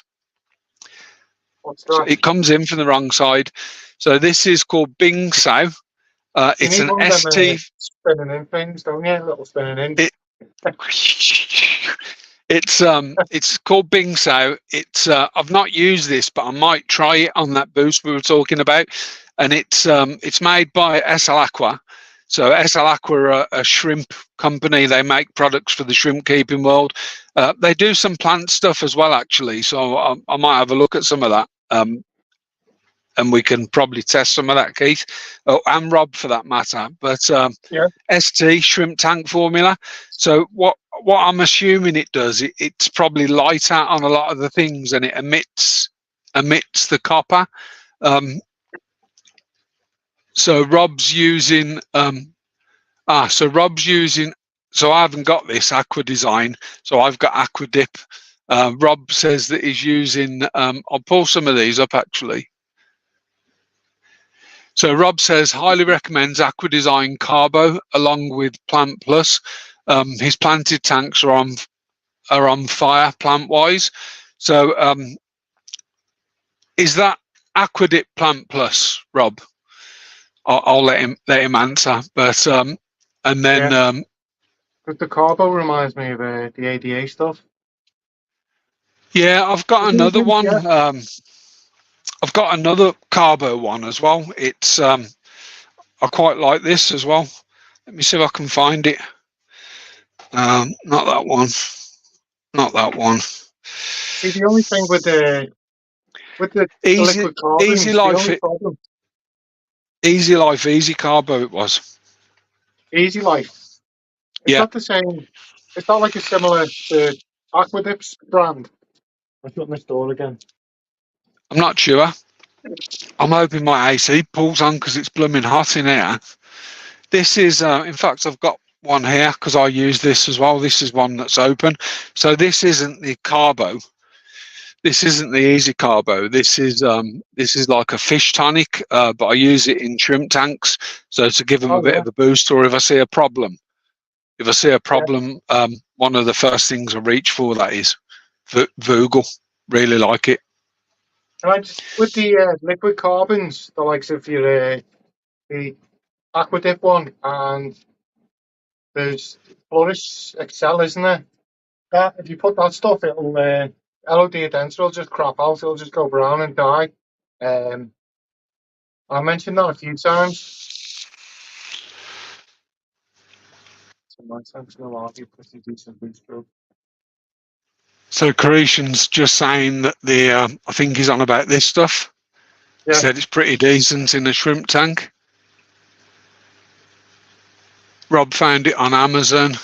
So it comes in from the wrong side. So this is called Bing Sao. It's an ST. Spinning in things, don't you? Little spinning in. It's called Bing Sao. It's I've not used this, but I might try it on that boost we were talking about. And it's made by SL Aqua. So SL Aqua are a shrimp company. They make products for the shrimp keeping world. They do some plant stuff as well, actually. So I might have a look at some of that. And we can probably test some of that, Keith, and Rob for that matter. But ST shrimp tank formula. So what I'm assuming it does, it's probably light out on a lot of the things, and it emits the copper. So Rob's using so I haven't got this Aqua Design, so I've got Aquadip. Rob says that he's using I'll pull some of these up actually. So Rob says highly recommends Aqua Design Carbo along with Plant Plus. His planted tanks are on fire plant wise. So is that Aquadip Plant Plus, Rob? I'll let him answer. But and then the Carbo reminds me of the ADA stuff. Yeah, I've got another one. I've got another Carbo one as well. It's I quite like this as well. Let me see if I can find it. Not that one. Not that one. See, the only thing with the liquid carbon, Easy Life, Easy Life, Easy Carbo it was. Easy Life. It's not the same. It's not like a similar to Aquadip's brand. I'm shutting this door again. I'm not sure. I'm hoping my AC pulls on because it's blooming hot in here. This is, in fact, I've got one here because I use this as well. This is one that's open. So this isn't the Carbo. This isn't the Easy Carbo. This is like a fish tonic, but I use it in shrimp tanks. So to give them a bit of a boost, or if I see a problem. If I see a problem, one of the first things I reach for that is Vogel. Really like it. And with the liquid carbons, the likes of your the aquatic one, and there's Flourish Excel, isn't there? That if you put that stuff, it'll LOD denser will just crop out. It'll just go brown and die. Um, I mentioned that a few times. So my tank's no argue pretty decent boost through. So Creation's just saying that I think he's on about this stuff. Yeah. He said it's pretty decent in a shrimp tank. Rob found it on Amazon.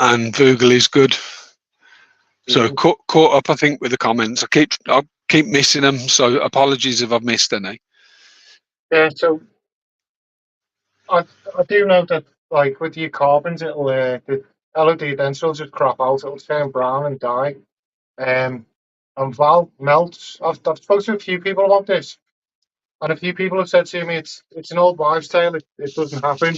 And Google is good. So caught up, I think, with the comments. I keep missing them, so apologies if I've missed any. Yeah, so I do know that, like, with your carbons, it'll the LOD denser will just crop out. It'll turn brown and die. And Val melts. I've spoken to a few people about this, and a few people have said to me it's an old wives' tale. It doesn't happen.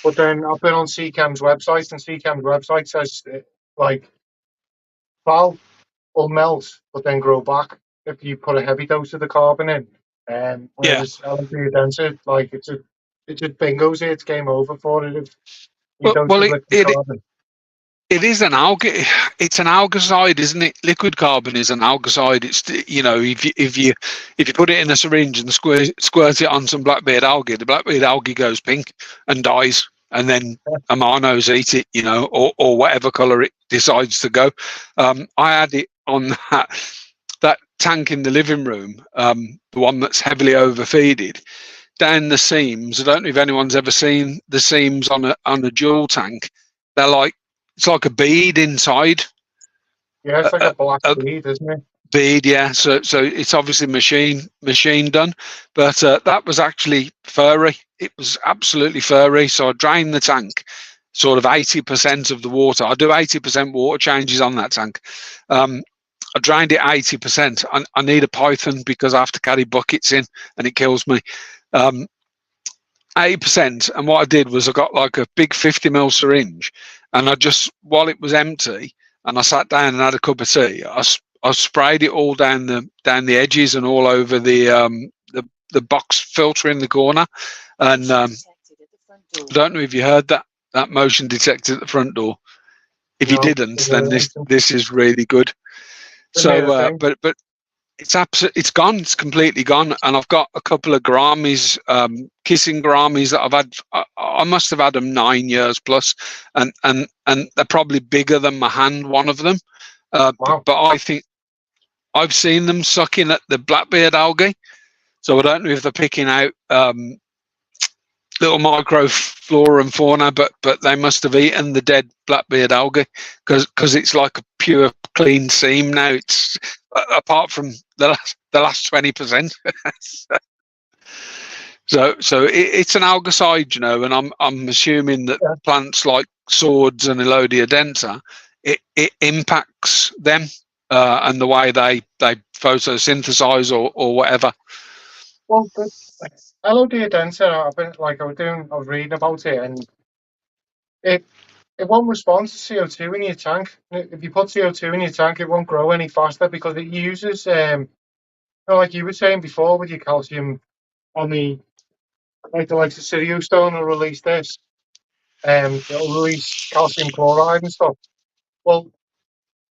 But then I've been on CCAM's website, and CCAM's website says like Val will melt, but then grow back if you put a heavy dose of the carbon in. Whereas LNP denser, like it just bingos it. It's game over for it if you don't Well, liquid carbon. it is an algae. It's an algicide, isn't it? Liquid carbon is an algicide. It's, you know, if you put it in a syringe and squirt it on some blackbeard algae, the blackbeard algae goes pink and dies, and then amanos eat it, you know, or whatever color it decides to go. I had it on that tank in the living room, the one that's heavily overfeeded, down the seams. I don't know if anyone's ever seen the seams on a dual tank. They're like, it's like a bead inside. Yeah, it's like a black bead, isn't it? Bead, yeah. So it's obviously machine done, but that was actually furry. It was absolutely furry. So I drained the tank, sort of 80% of the water. I do 80% water changes on that tank. I drained it 80%. I need a python because I have to carry buckets in and it kills me. 80%. And what I did was I got like a big 50 ml syringe, and I just, while it was empty and I sat down and had a cup of tea, I sprayed it all down the edges and all over the box filter in the corner. And I don't know if you heard that motion detector at the front door. If you didn't, then this is really good. So, but it's gone. It's completely gone. And I've got a couple of Grammys, kissing Grammys that I've had. I must have had them 9 years plus, and they're probably bigger than my hand. One of them, wow. But I think I've seen them sucking at the blackbeard algae. So I don't know if they're picking out little microflora and fauna, but they must have eaten the dead blackbeard algae because it's like a pure clean seam now. It's apart from the last 20%. so it's an algicide, you know, and I'm assuming that plants like swords and Elodia densa, it impacts them and the way they photosynthesize or whatever. Well, Elodia densa, I was reading about it, and it won't respond to CO2 in your tank. If you put CO2 in your tank, it won't grow any faster because it uses, like you were saying before with your calcium on the, like the likes of Stone will release this, it'll release calcium chloride and stuff. Well,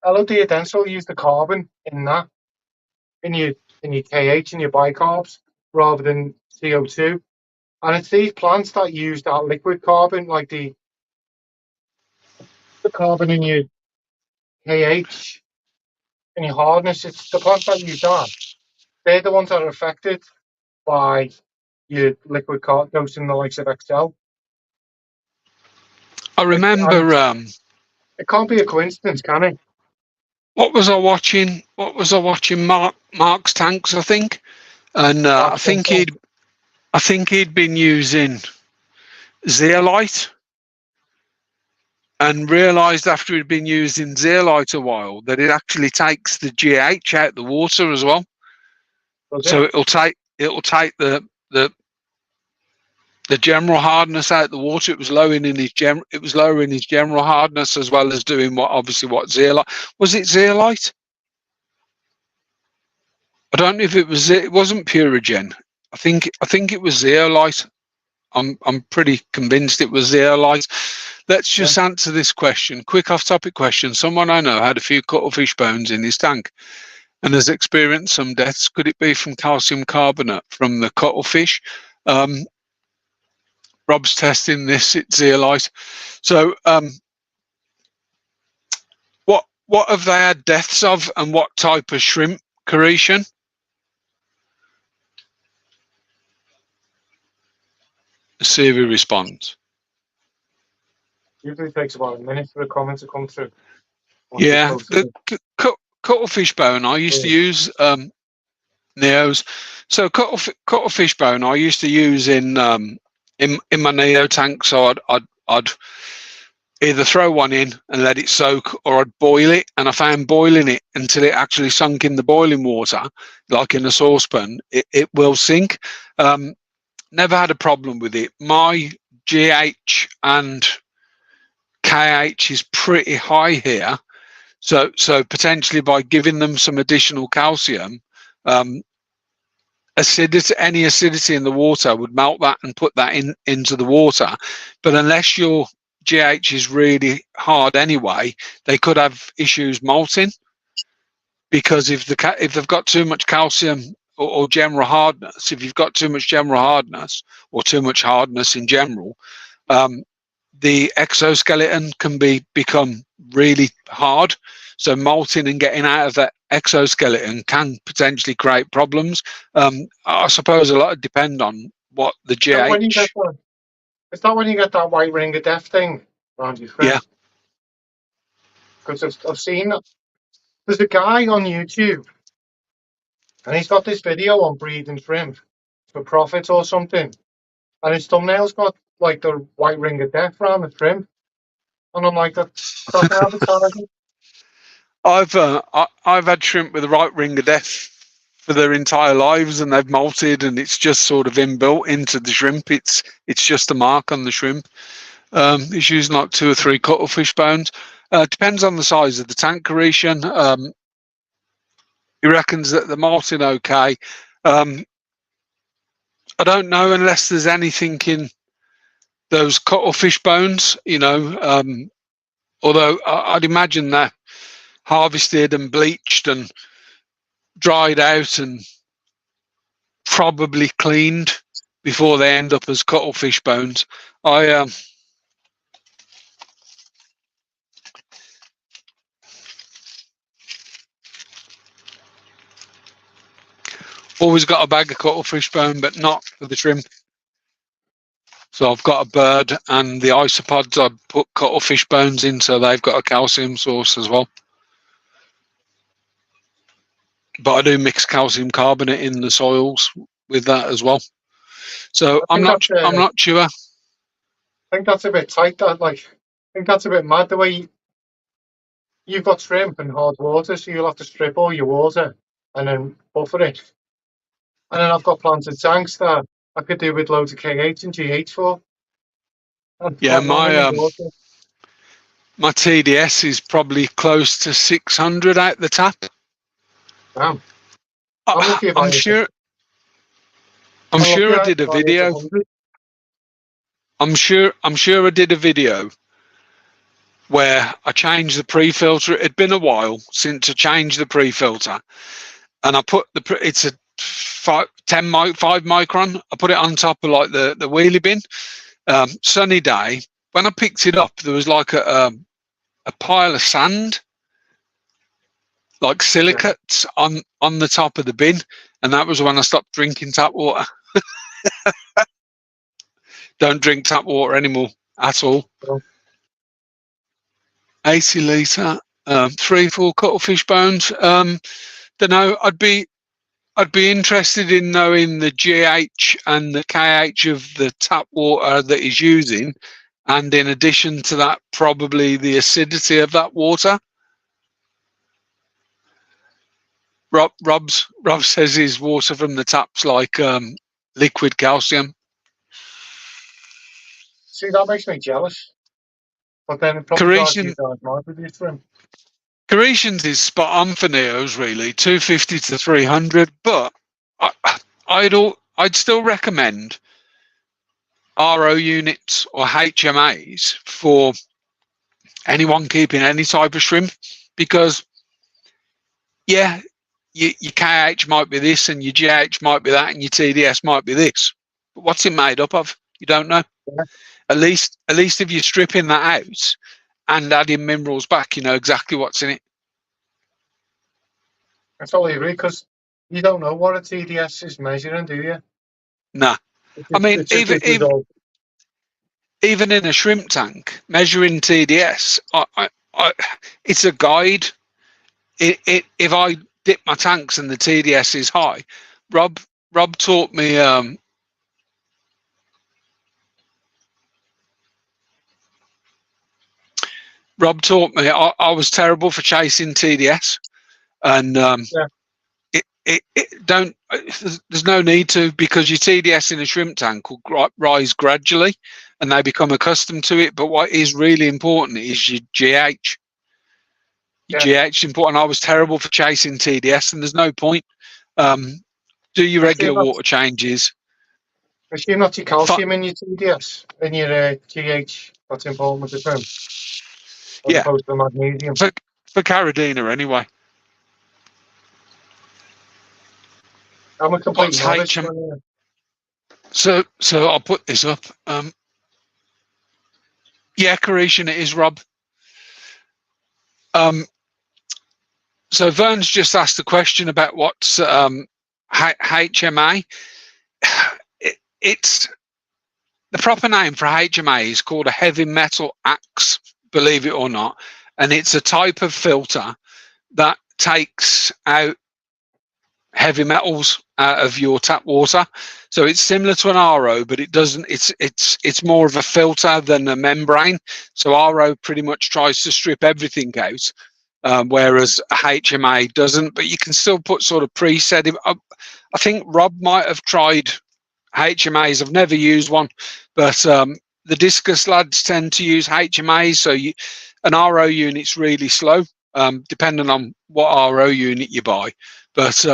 Elodia densa will use the carbon in that, in your KH and your bicarbs rather than CO2. And it's these plants that use that liquid carbon, like the carbon in your KH and your hardness. It's the plants that use that. They're the ones that are affected by your liquid dose in the likes of Excel. I remember. It can't be a coincidence, can it? What was I watching? Mark's Tanks, I think, and I think he'd been using zeolite, and realised after he'd been using zeolite a while that it actually takes the GH out the water as well. So it'll take the general hardness out the water. It was lowering his general hardness as well as doing what zeolite was. It zeolite? I don't know if it was. It wasn't Purigen. think it was zeolite. I'm pretty convinced it was zeolite. Let's just answer this question. Quick off-topic question. Someone I know had a few cuttlefish bones in his tank and has experienced some deaths. Could it be from calcium carbonate from the cuttlefish? Rob's testing this. It's zeolite. So, what have they had deaths of, and what type of shrimp? Creation? See if he responds. Usually takes about a minute for a comment to come through. Yeah, the cuttlefish bone I used to use, Neos. So cuttlefish bone I used to use in my Neo tank. So I'd either throw one in and let it soak, or I'd boil it. And I found boiling it until it actually sunk in the boiling water, like in a saucepan, it will sink. Never had a problem with it. My GH and KH is pretty high here, so potentially by giving them some additional calcium, acidity, any acidity in the water would melt that and put that into the water. But unless your GH is really hard anyway, they could have issues molting, because if they've got too much calcium or general hardness, if you've got too much general hardness or too much hardness in general, the exoskeleton can become really hard. So molting and getting out of that exoskeleton can potentially create problems. I suppose a lot depend on what the GH. Is that when you get that white ring of death thing around your shrimp? Yeah. Because I've seen that. There's a guy on YouTube, and he's got this video on breeding shrimp for profit or something, and his thumbnail's got like the white ring of death around the shrimp, and I'm like, that's advertising. I've had shrimp with the right ring of death for their entire lives, and they've molted, and it's just sort of inbuilt into the shrimp. It's just a mark on the shrimp. It's using like 2 or 3 cuttlefish bones. Depends on the size of the tank creation. He reckons that the molting okay. I don't know unless there's anything in those cuttlefish bones, although I'd imagine they're harvested and bleached and dried out and probably cleaned before they end up as cuttlefish bones. I always got a bag of cuttlefish bone, but not for the shrimp. So I've got a bird, and the isopods I put cuttlefish bones in, so they've got a calcium source as well. But I do mix calcium carbonate in the soils with that as well. So I'm not sure. I think that's a bit tight. I think that's a bit mad, the way you've got shrimp and hard water, so you'll have to strip all your water and then buffer it. And then I've got planted tanks that I could do with loads of KH and GH for. Yeah, my TDS is probably close to 600 out the tap. Damn. I'm sure I did a video. I'm sure I did a video where I changed the pre-filter. It'd been a while since I changed the pre-filter, and I put it's a 5 micron. I put it on top of like the wheelie bin. Sunny day. When I picked it up, there was like a pile of sand, like silicates on the top of the bin, and that was when I stopped drinking tap water. Don't drink tap water anymore at all. 80 litre, 3-4 cuttlefish bones. Don't know. I'd be interested in knowing the GH and the KH of the tap water that he's using, and in addition to that, probably the acidity of that water. Rob says his water from the tap's like liquid calcium. See, that makes me jealous. But then Creations is spot on for Neos, really, 250 to 300. But I'd I'd still recommend RO units or HMAs for anyone keeping any type of shrimp, because yeah, your KH might be this and your GH might be that and your TDS might be this, but what's it made up of? You don't know. Yeah. At least if you're stripping that out and adding minerals back, you know exactly what's in it. I totally agree, because you don't know what a TDS is measuring, do you? Nah. I mean, even in a shrimp tank, measuring TDS, it's a guide. If I dip my tanks and the TDS is high, Rob taught me. Rob taught me. I was terrible for chasing TDS, and Yeah. it don't. There's no need to, because your TDS in a shrimp tank will rise gradually, and they become accustomed to it. But what is really important is your GH. Your GH is important. I was terrible for chasing TDS, and there's no point. Do your regular water changes. Assume not your calcium in your TDS and your GH. That's important with the shrimp. As opposed to magnesium. For Caradina, anyway. I'm a complete novice. So I'll put this up. Yeah, Carishan, it is, Rob. So Vern's just asked the question about what's HMA. It's the proper name for HMA is called a heavy metal axe, believe it or not, and it's a type of filter that takes out heavy metals out of your tap water. So it's similar to an RO, but it doesn't. It's more of a filter than a membrane. So RO pretty much tries to strip everything out, whereas HMA doesn't. But you can still put sort of preset. I think Rob might have tried HMAs. I've never used one, but the discus lads tend to use HMAs. So an RO unit's really slow, depending on what RO unit you buy. But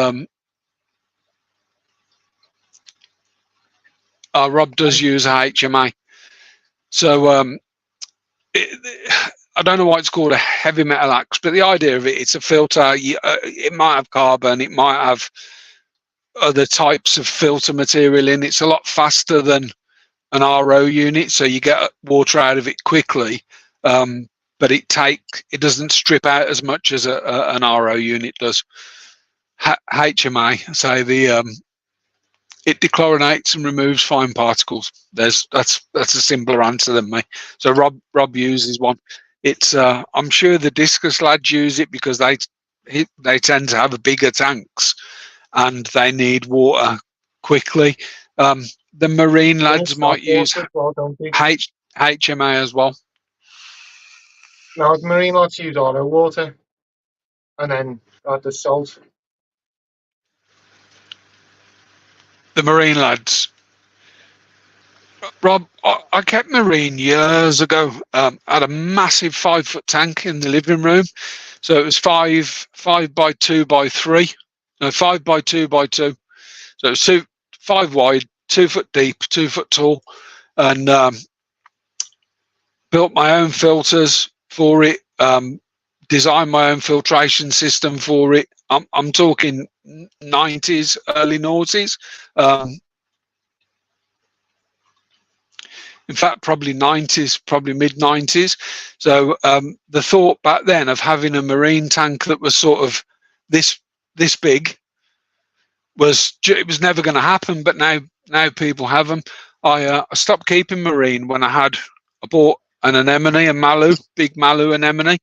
Rob does use a HMA. So I don't know why it's called a heavy metal axe, but the idea of it's a filter. It might have carbon, it might have other types of filter material in. It's a lot faster than an RO unit, so you get water out of it quickly. But it doesn't strip out as much as an RO unit does. HMA, say it dechlorinates and removes fine particles. That's a simpler answer than me. So Rob uses one. It's I'm sure the discus lads use it because they tend to have bigger tanks and they need water quickly. The marine lads might use HMA as well. No, the marine lads use auto water and then add the salt. The marine lads. Rob, I kept marine years ago. Had a massive 5-foot tank in the living room, so it was 5 by 2 by 3, no 5 by 2 by 2. So it was 5 wide, 2 foot deep, 2 foot tall, and built my own filters for it. Designed my own filtration system for it. I'm talking 90s, early noughties. In fact, probably 90s, probably mid 90s. So the thought back then of having a marine tank that was sort of this big it was never going to happen. But now people have them. I stopped keeping marine when I bought an anemone, a malu, big malu anemone.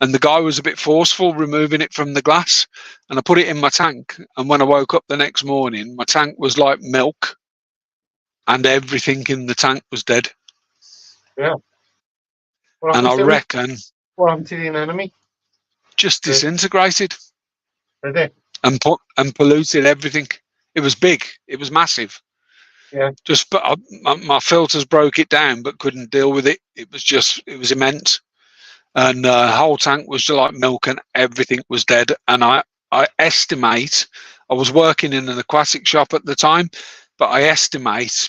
And the guy was a bit forceful removing it from the glass, and I put it in my tank. And when I woke up the next morning, my tank was like milk, and everything in the tank was dead. Yeah. And I reckon what happened to the anemone? Just disintegrated. Did it? And polluted everything. It was big. It was massive. Yeah. But my filters broke it down, but couldn't deal with it. It was immense. And the whole tank was just like milk, and everything was dead. And I estimate, I was working in an aquatic shop at the time, but I estimate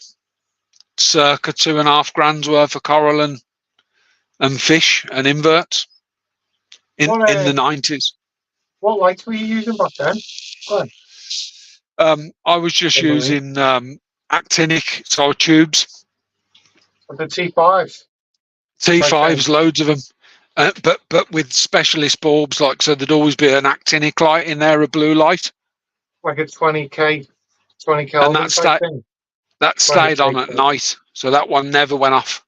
circa 2.5 grand's worth of coral and fish and inverts in What the 90s. what lights were you using back then? Glenn, I was just the marine, using actinic so tubes, the T5s, like T5s, loads of them. But with specialist bulbs, like, so there'd always be an actinic light in there, a blue light, like a 20k, 20 and Kelvin type thing. that stayed on 20k. at night, so that one never went off.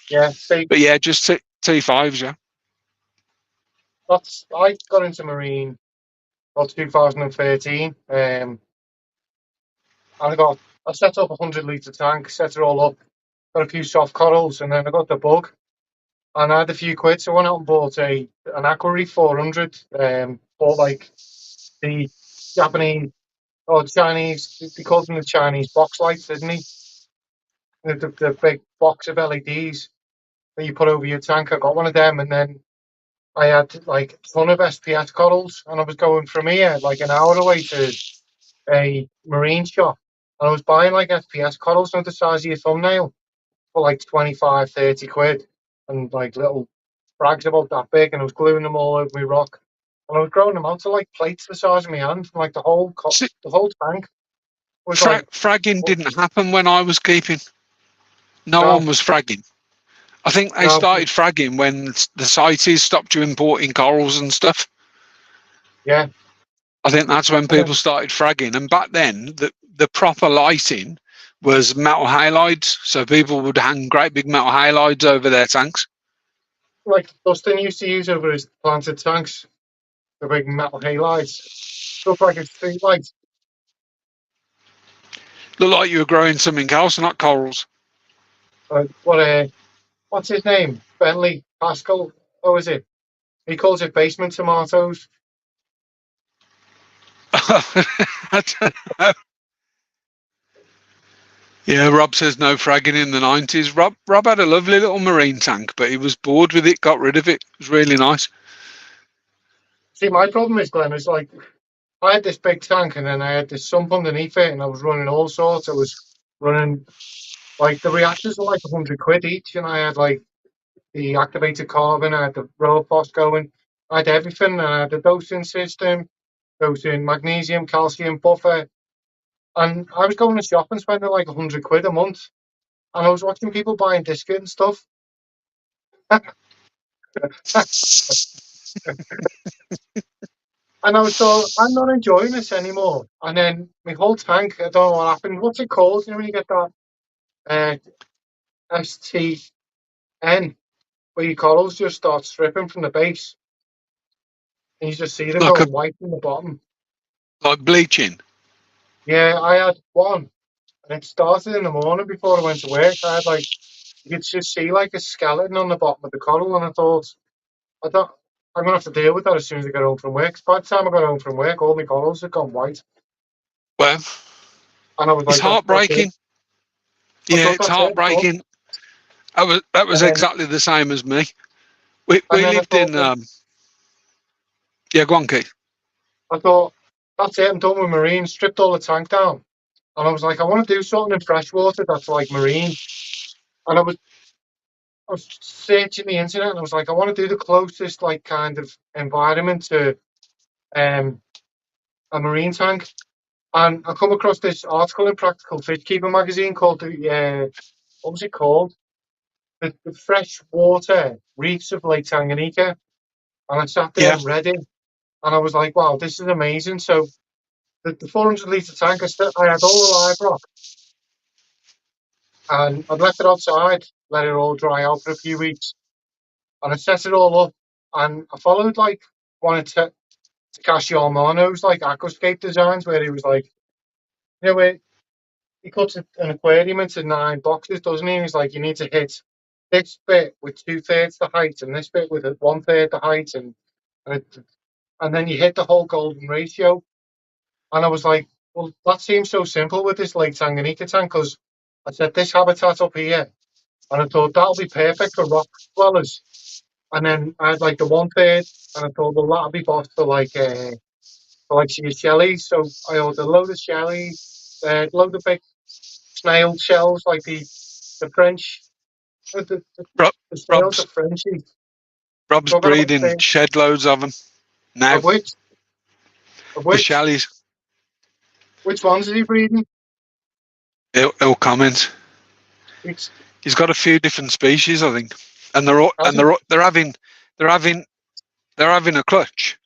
Yeah, see, But yeah, just T5s, yeah. I got into marine about 2013. And I set up a 100 litre tank, set it all up, got a few soft corals, and then I got the bug. And I had a few quid, so I went out and bought an aquatic 400. Bought like the Japanese or Chinese, they called them the Chinese box lights, didn't he? The big box of LEDs that you put over your tank. I got one of them, and then I had like a ton of SPS corals, and I was going from here like an hour away to a marine shop, and I was buying like SPS corals, not the size of your thumbnail, for like 25, 30 quid, and like little frags about that big, and I was gluing them all over my rock, and I was growing them out to like plates the size of my hand, and like See, the whole tank was like, fragging didn't happen when I was keeping. No no, one was fragging. I think they no, started fragging when the CITES stopped you importing corals and stuff. yeah, I think that's when and people then started fragging. And back then, the proper lighting was metal halides. So people would hang great big metal halides over their tanks. like Dustin used to use over his planted tanks, the big metal halides, look like a street light. Looked like you were growing something else, not corals. What's his name? Bentley Pascal. Oh, is it? He calls it basement tomatoes. I don't know. Yeah, Rob says no fragging in the 90s. Rob had a lovely little marine tank, but he was bored with it, got rid of it. It was really nice. See, my problem is, Glenn, is like I had this big tank and then I had this sump underneath it and I was running all sorts. I was running like the reactors were like 100 quid each, and I had like the activated carbon, I had the robot going, I had everything, and I had the dosing system, dosing magnesium, calcium buffer. And I was going to shop and spending like 100 quid a month. And I was watching people buying discount and stuff. And I was thought, I'm not enjoying this anymore. And then my whole tank, I don't know what happened. What's it called? You know when you get that STN, where your corals just start stripping from the base, and you just see them like a going white in the bottom. like bleaching. Yeah, I had one, and it started in the morning before I went to work. I had like you could just see like a skeleton on the bottom of the coral, and I thought, I don't. I'm gonna have to deal with that as soon as I get home from work. By the time I got home from work, all my corals had gone white, Well, and I was it's like, that's it. heartbreaking. I Yeah, thought it's that's it. Done. heartbreaking. That was And then exactly the same as me. We I lived thought, in well, yeah, go on, Keith. I thought that's it. I'm done with marine. Stripped all the tank down, and I was like, I want to do something in freshwater that's like marine. And I was searching the internet, and I was like, I want to do the closest like kind of environment to um, a marine tank. And I come across this article in Practical Fish Keeper magazine called the what was it called? The freshwater reefs of Lake Tanganyika. And I sat there Yeah, and read it, and I was like, wow, this is amazing. So the 400 litre tank, I had all the live rock, and I'd left it outside, let it all dry out for a few weeks, and I set it all up, and I followed like one of Takashi Amano's like aquascape designs, where he was like, where he cuts an aquarium into 9 boxes, doesn't he? He's like, you need to hit this bit with 2/3 the height, and this bit with 1/3 the height, and, and then you hit the whole golden ratio. And I was like, well, that seems so simple with this Lake Tanganyika tank, because I said this habitat up here, and I thought that'll be perfect for rock dwellers. And then I had like the 1/3, and I thought, well, that'll be best for like your shellies. So I ordered a load of shellies, load of big snail shells, like the French. Rob, The snails are Rob's Frenchy. Rob's Talking about breeding shed loads of them now. of which of The which shellies. which ones is he breeding? He'll comment. Which He's got a few different species, I think, and has he? they're having a clutch,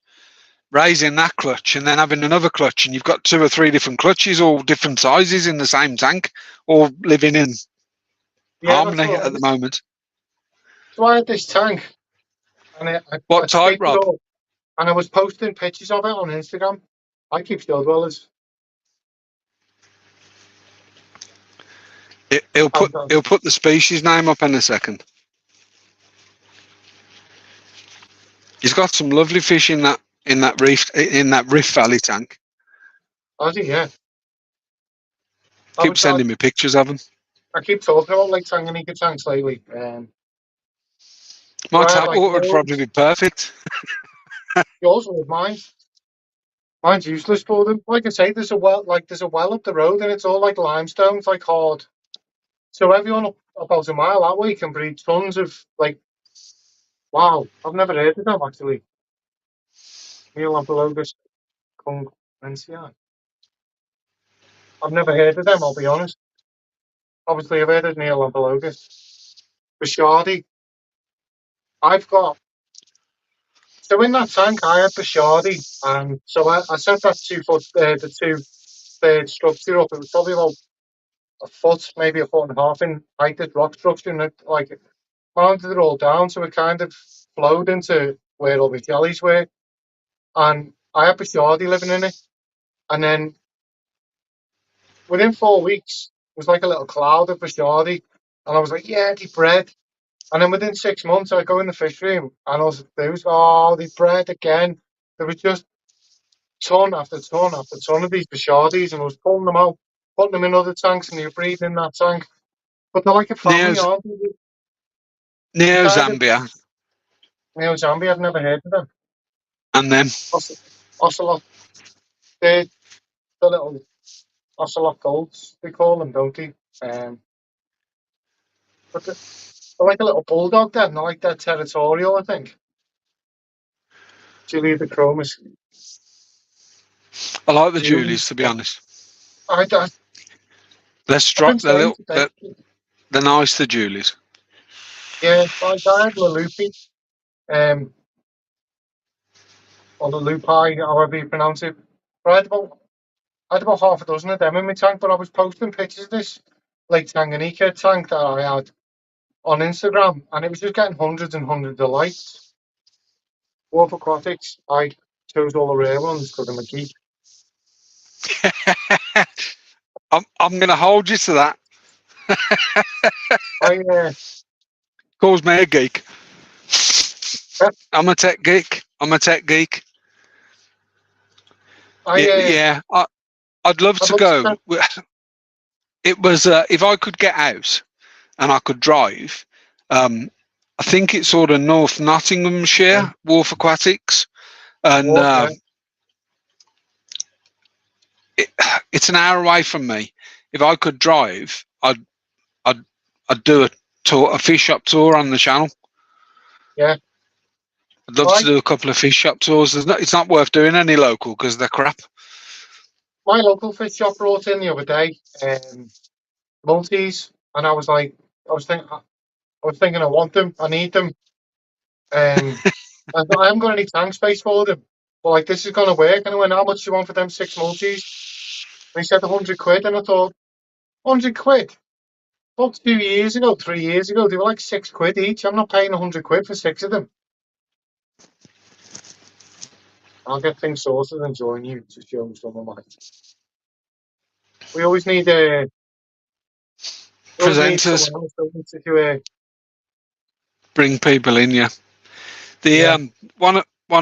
raising that clutch, and then having another clutch, and you've got 2 or 3 different clutches, all different sizes in the same tank, all living in Yeah, that's harmony what I at the was. moment. So I had this tank, and I What type, staked it Rob? all, and I was posting pictures of it on Instagram. I keep still dwellers. He'll I'm put done. he'll put the species name up in a second. He's got some lovely fish in that Rift Valley tank. Has he? Yeah. I Keep was. I, sending me pictures of them. I keep talking about like Tanganyika tanks lately. My So I had tap like water would probably loads. be perfect. Yours or mine? Mine's useless for them. Like I say, there's a well up the road, and it's all like limestone. It's like hard. So everyone up about a mile that way can breed tons of like. Wow, I've never heard of them actually. Neolampologus congrensi. I've never heard of them. I'll be honest. Obviously, I've heard of Neolampologus. Bashardi. I've got. So in that tank, I had Bashardi, and so I set that 2 foot, the 2 third structure up. It was probably about a foot, maybe a foot and a half in height, this rock structure, and it, like mounted it all down, so it kind of flowed into where all the jellies were. And I had Bashardi living in it, and then within 4 weeks, it was like a little cloud of Bashardi, and I was like, yeah, they bred. And then within 6 months, I go in the fish room, and there was they bred again. There was just ton after ton after ton of these Bashardis, and I was pulling them out, putting them in other tanks, and they were breeding in that tank. But they're like a Neo family, aren't they? They Neo kind of, Zambia Zambia, I've never heard of them. and them. Ocelot, they're the little ocelot golds, they call them, don't they? But they're like a little bulldog then, they're like they're territorial, I think. Julia the Chromis. I like the Julie. Julies, to be honest. I've They're been strong. saying today, They're nice, the Julies. yeah, my dad, Lalupi, um, or Lalupi, however you pronounce it. But I had about half a dozen of them in my tank, but I was posting pictures of this Lake Tanganyika tank that I had on Instagram, and it was just getting hundreds and hundreds of likes. Wolf Aquatics, I chose all the rare ones because I'm a geek. I'm going to hold you to that. I Calls me a geek. yeah, I'm a tech geek. I Yeah. I'd love I'd to love to go. It was if I could get out and I could drive. I think it's sort of North Nottinghamshire, Wharf Aquatics, and yeah. it's an hour away from me. If I could drive, I'd do a fish shop tour on the channel. Yeah. I'd love to do a couple of fish shop tours. It's not worth doing any local because they're crap. My local fish shop brought in the other day multis, and I was thinking, I want them, I need them. I haven't got any tank space for them. But like, this is going to work. And I went, how much do you want for them 6 multis? And he said 100 quid, and I thought, 100 quid? About 2 years ago, 3 years ago, they were like 6 quid each. I'm not paying 100 quid for 6 of them. I'll get things sorted and join you to show them some of mine. We always need Presenters someone else to bring people in. Yeah. yeah. One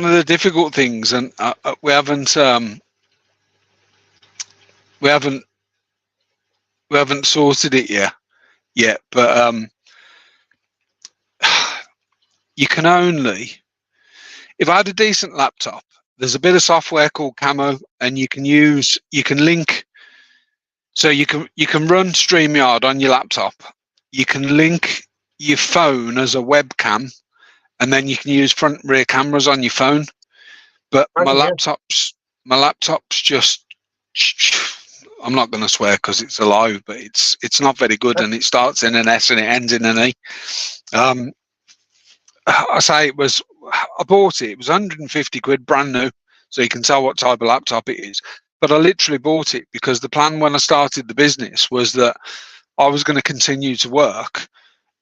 of the difficult things, and we haven't sorted it yet, but you can only, if I had a decent laptop, there's a bit of software called Camo, and you can link So you can run StreamYard on your laptop. You can link your phone as a webcam, and then you can use front and rear cameras on your phone. But Yeah. my laptop's just, I'm not going to swear because it's a lie, but it's not very good, and it starts in an S and it ends in an E. I say I bought it. It was 150 quid, brand new, so you can tell what type of laptop it is. But I literally bought it because the plan when I started the business was that I was going to continue to work,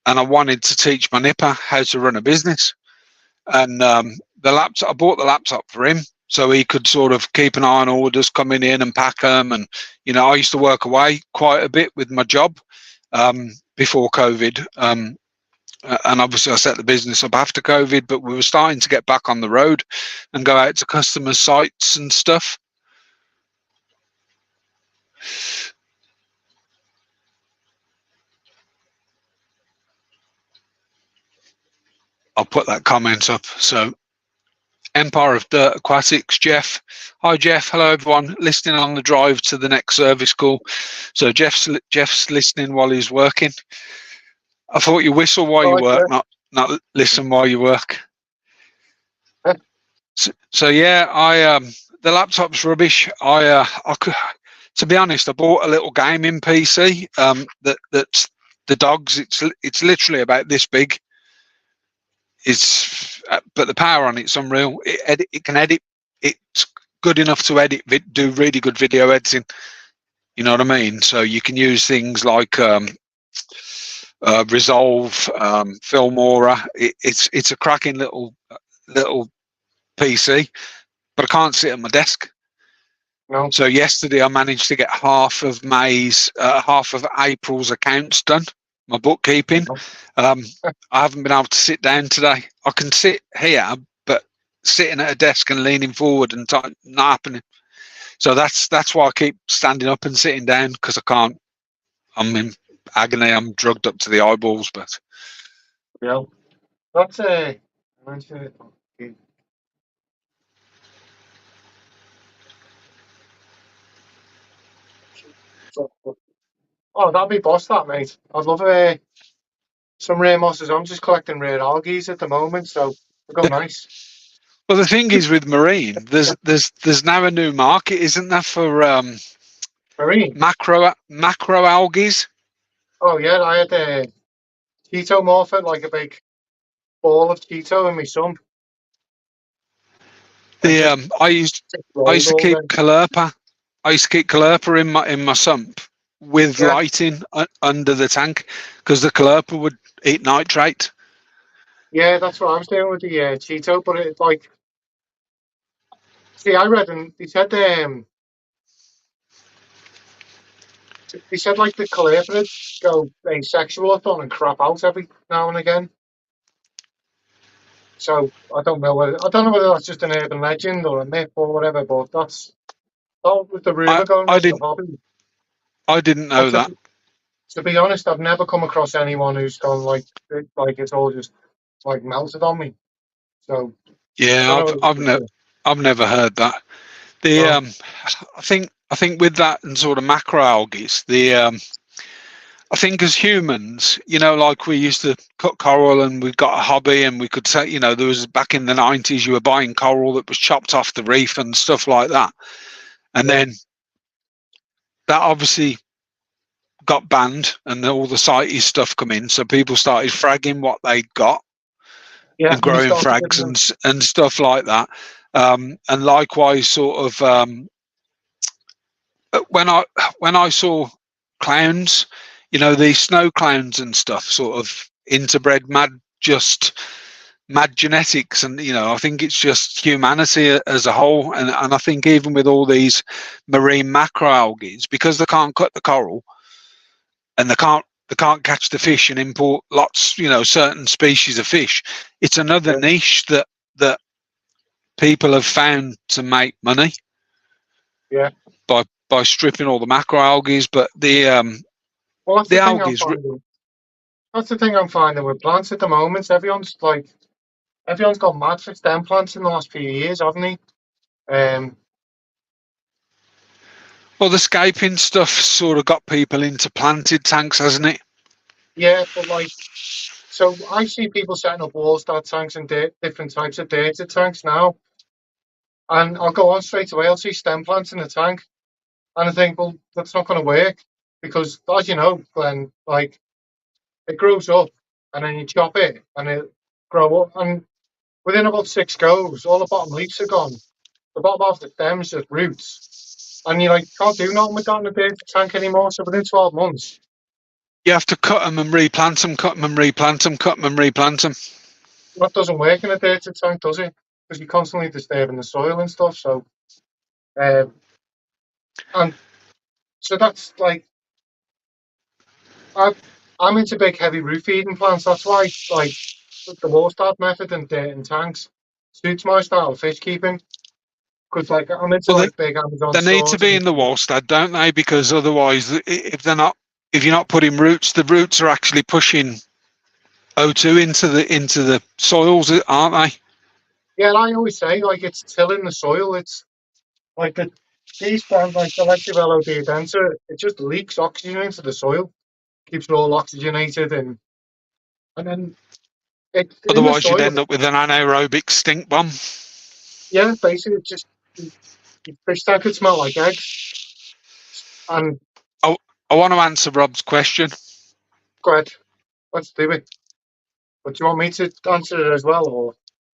and I wanted to teach my nipper how to run a business. And the laptop, I bought the laptop for him so he could sort of keep an eye on orders coming in and pack them. And I used to work away quite a bit with my job before COVID. And obviously I set the business up after COVID, but we were starting to get back on the road and go out to customer sites and stuff. I'll put that comment up. So Empire of Dirt Aquatics, Jeff. Hi, Jeff. Hello, everyone. Listening on the drive to the next service call. So Jeff's listening while he's working. I thought you whistle while you work, not listen while you work. So yeah, the laptop's rubbish. I could, to be honest, I bought a little gaming PC that's the dogs. It's literally about this big. But the power on it's unreal. It can edit. It's good enough to do really good video editing. You know what I mean? So you can use things like Resolve, Filmora. It's a cracking little PC, but I can't sit at my desk. No. So yesterday I managed to get half of April's accounts done, my bookkeeping. I haven't been able to sit down today. I can sit here, but sitting at a desk and leaning forward and not happening. So that's why I keep standing up and sitting down, because I can't. I'm in agony. I'm drugged up to the eyeballs. But yeah, that's oh, that'd be boss, that, mate. I'd love some rare mosses. I'm just collecting rare algae at the moment, so they go nice. Well, the thing is with marine, there's now a new market, isn't there, for marine macro algae? Oh yeah, I had a Cheeto morphin, like a big ball of Cheeto in my sump. I used to keep Callirpa. I used to keep Callirpa in my sump with lighting under the tank, because the Callirpa would eat nitrate. Yeah, that's what I was doing with the Cheeto, but it's like, see, I read, and they said like the Callirpa go asexual or something and crap out every now and again. So I don't know whether that's just an urban legend or a myth or whatever, but that was the rumor going on the hobby. I didn't know that. To be honest, I've never come across anyone who's gone like it's all just like melted on me. So yeah, I've never heard that. I think with that and sort of macroalgae, I think as humans, like we used to cut coral and we got a hobby, and we could say, there was back in the 90s, you were buying coral that was chopped off the reef and stuff like that. And then that obviously got banned and all the CITES stuff come in. So people started fragging what they got and growing frags and stuff like that. And likewise, sort of, when I saw clowns, these snow clowns and stuff, sort of interbred mad genetics, and I think it's just humanity as a whole, and I think even with all these marine macroalgae, because they can't cut the coral and they can't catch the fish and import lots, certain species of fish, it's another niche that people have found to make money. Yeah. By stripping all the macroalgae, but that's the algae. That's the thing I'm finding with plants at the moment. Everyone's gone mad for stem plants in the last few years, haven't they? Well, the scaping stuff sort of got people into planted tanks, hasn't it? Yeah, but like, so I see people setting up wall start tanks and different types of data tanks now, and I'll go on straight away. I'll see stem plants in the tank, and I think, well, that's not going to work because, as you know, Glenn, like it grows up, and then you chop it, and it grow up, and within about 6 goes, all the bottom leaves are gone. The bottom half of the stem is just roots, and you like can't do nothing with that in the data tank anymore. So within 12 months, You have to cut them and replant them, cut them and replant them, cut them and replant them. that doesn't work in a data tank, does it? Because you're constantly disturbing the soil and stuff. So, um, and so that's like I, I'm into big heavy root feeding plants. That's why like the wall start method and tanks suits my style of fish keeping. Because like I'm into Well, like big Amazon they need to stores be and in the wallstad, don't they? Because otherwise, if you're not putting roots, the roots are actually pushing O2 into the soils, aren't they? yeah, and I always say like it's tilling the soil. It's like these plants like selective LOD denser, it just leaks oxygen into the soil, keeps it all oxygenated and then it's in the Otherwise, you'd soil. end up with an anaerobic stink bomb. Yeah, basically it just your fish tank could smell like eggs. And I want to answer Rob's question. go ahead, let's do it. But do you want me to answer it as well, or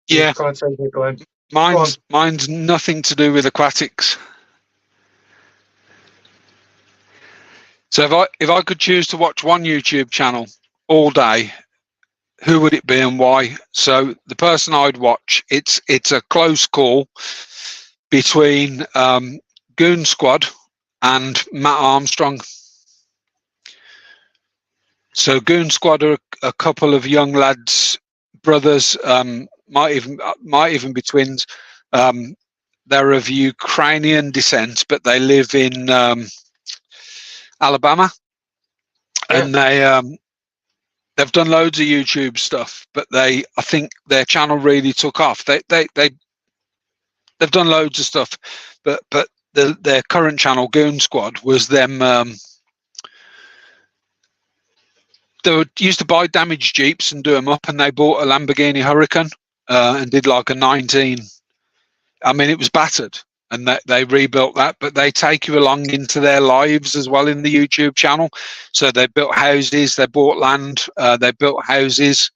you Yeah, can't say it, Glenn? Go on. mine's nothing to do with aquatics. So if I could choose to watch one YouTube channel all day, who would it be and why? So the person I'd watch, it's a close call between Goon Squad and Matt Armstrong. So Goon Squad are a couple of young lads, brothers, might even be twins. They're of Ukrainian descent, but they live in Alabama, Yeah, and they've done loads of YouTube stuff. But I think their channel really took off. They've done loads of stuff, but their current channel, Goon Squad, was them. They used to buy damaged Jeeps and do them up, and they bought a Lamborghini Huracan and did like a 19. I mean, it was battered, and they rebuilt that, but they take you along into their lives as well in the YouTube channel. So they built houses, they bought land, they built houses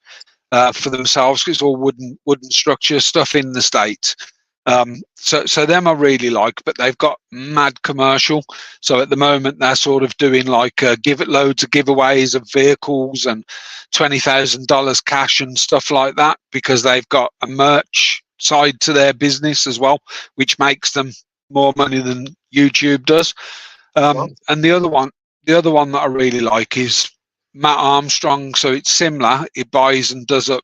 for themselves. It's all wooden structure stuff in the States. So them I really like, but they've got mad commercial. So at the moment they're sort of doing like loads of giveaways of vehicles and $20,000 cash and stuff like that, because they've got a merch side to their business as well, which makes them more money than YouTube does. well, And the other one that I really like is Matt Armstrong. So it's similar. He buys and does up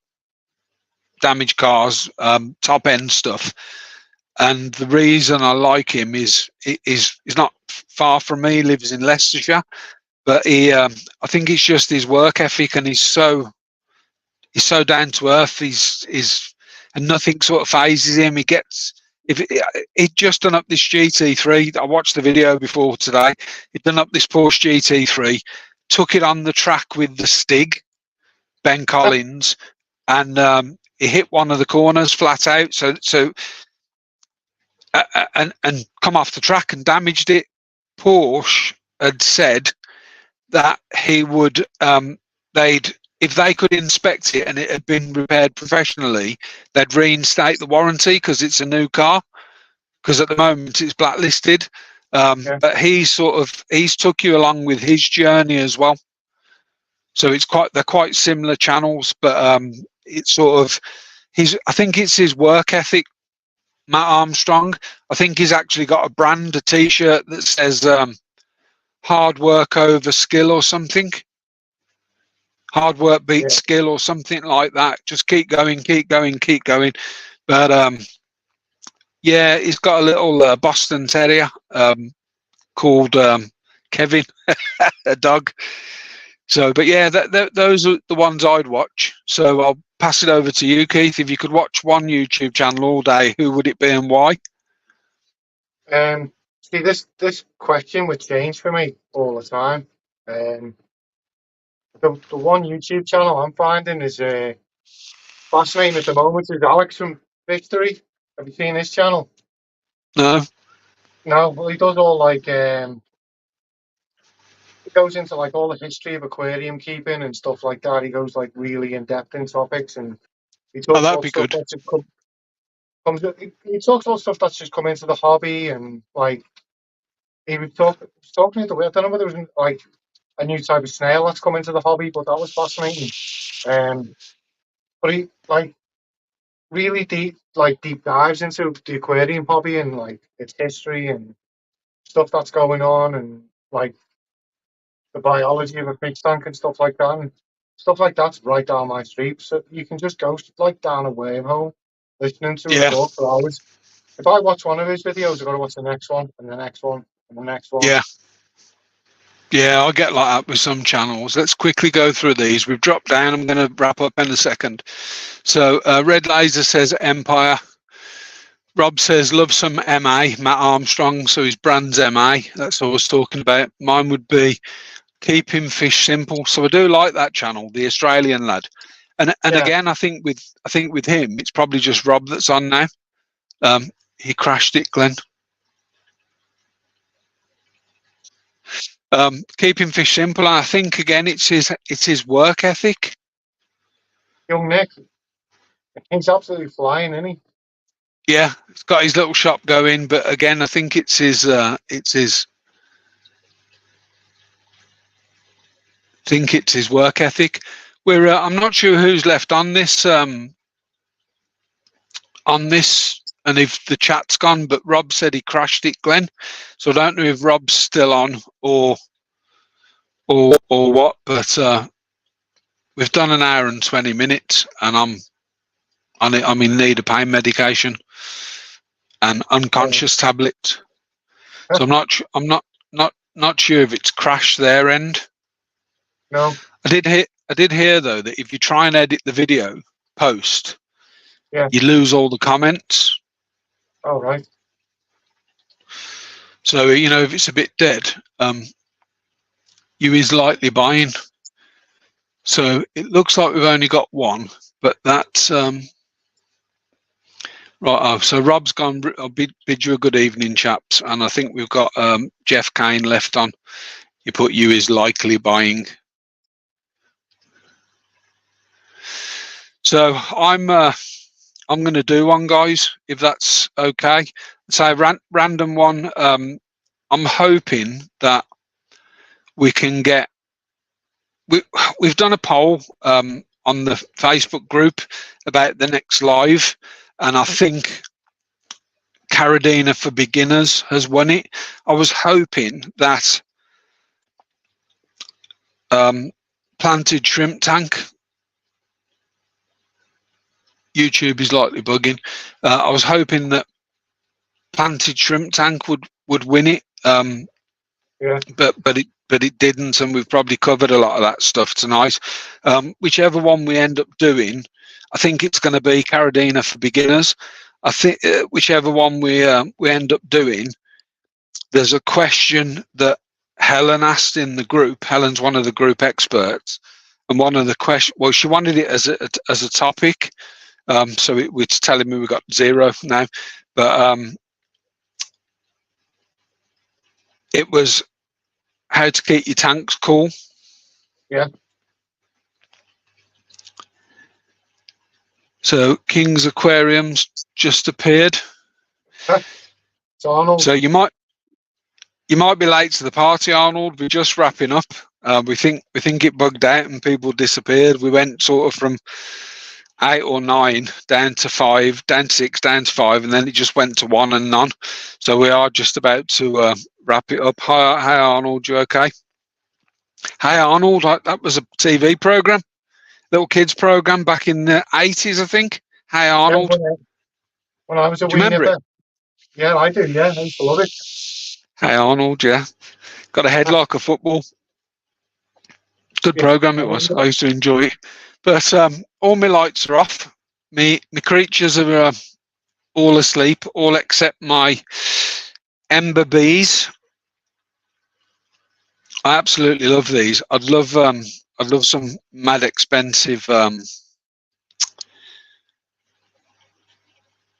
damaged cars, top end stuff. And the reason I like him is he's not far from me. He lives in Leicestershire, but I think it's just his work ethic, and he's so down to earth. And nothing sort of phases him. He'd just done up this GT3. I watched the video before today. He'd done up this Porsche GT3, took it on the track with the Stig, Ben Collins, and he hit one of the corners flat out. And come off the track and damaged it. Porsche had said that he would, if they could inspect it and it had been repaired professionally, they'd reinstate the warranty because it's a new car. Because at the moment it's blacklisted. yeah. But he's took you along with his journey as well. So they're quite similar channels, but it's sort of I think it's his work ethic. Matt Armstrong, I think he's actually got a t-shirt that says hard work over skill or something. Hard work beats skill or something like that. Just keep going, keep going, keep going. But yeah, he's got a little Boston Terrier called Kevin, a dog. So, but yeah, those are the ones I'd watch. So I'll pass it over to you, Keith. If you could watch one YouTube channel all day, who would it be and why? See, this question would change for me all the time. Um, the one YouTube channel I'm finding is fascinating at the moment is Alex from Victory. Have you seen his channel? No. No, well, he does all like he goes into like all the history of aquarium keeping and stuff like that. He goes like really in depth in topics, and he Oh, talks that'd about be stuff good. that's just comes. He talks about stuff that's just come into the hobby, and like he was talking the way I don't know whether it was like a new type of snail that's come into the hobby, but that was fascinating. Um, but he like really deep dives into the aquarium hobby and like its history and stuff that's going on and like the biology of a fish tank and stuff like that. And stuff like that's right down my street. So you can just go like down a wormhole listening to him Yeah, talk for hours. If I watch one of his videos, I've got to watch the next one and the next one and the next one. yeah, yeah. I get like that with some channels. Let's quickly go through these. We've dropped down. I'm going to wrap up in a second. So Red Laser says Empire. Rob says love some MA, Matt Armstrong. So his brand's MA. That's what I was talking about. Mine would be Keeping Fish Simple. So I do like that channel, the Australian lad. And Yeah, again, I think with him, it's probably just Rob that's on now. He crashed it, Glenn. Keeping Fish Simple. And I think again, it's his work ethic. young Nick, he's absolutely flying, isn't he? Yeah, he's got his little shop going, but again, I think it's his work ethic. We're I'm not sure who's left on this and if the chat's gone, but Rob said he crashed it, Glenn. So I don't know if Rob's still on or what, but we've done an hour and 20 minutes, and I'm in need of pain medication and unconscious tablet. So I'm not sure if it's crashed their end. No, I did hear though that if you try and edit the video post, yeah, you lose all the comments. all right. So if it's a bit dead, you is likely buying. So it looks like we've only got one, but that's right. Oh, so Rob's gone. I'll bid you a good evening, chaps. And I think we've got Jeff Kane left on. You put you is likely buying. So I'm going to do one, guys, if that's okay. So random one. I'm hoping that we can get. We've done a poll on the Facebook group about the next live, and I think Caradina for Beginners has won it. I was hoping that Planted Shrimp Tank. YouTube is likely bugging. I was hoping that Planted Shrimp Tank would win it, Yeah, but it didn't, and we've probably covered a lot of that stuff tonight. Whichever one we end up doing, I think it's going to be Caradina for Beginners. I think whichever one we end up doing, there's a question that Helen asked in the group. Helen's one of the group experts, and one of the questions, well, she wanted it as a topic. So it's telling me we've got 0 now, but it was how to keep your tanks cool. yeah. So King's Aquariums just appeared. It's Arnold. So you might be late to the party, Arnold. We're just wrapping up. We think it bugged out and people disappeared. We went sort of from 8 or 9 down to 5, down to 6, down to 5, and then it just went to 1 and none. So we are just about to wrap it up. Hi Arnold, you okay? Hi Arnold, that was a TV program, little kids program back in the 80s, I think. Hi Arnold. Yeah, when I was a Do you wee remember nipper. it? Yeah, I do. Yeah, I used to love it. Hi Arnold, yeah. Got a head like a football. Good Yeah, program I it was. remember I used to enjoy it. But all my lights are off. Me creatures are all asleep, all except my ember bees. I absolutely love these. I'd love some mad expensive.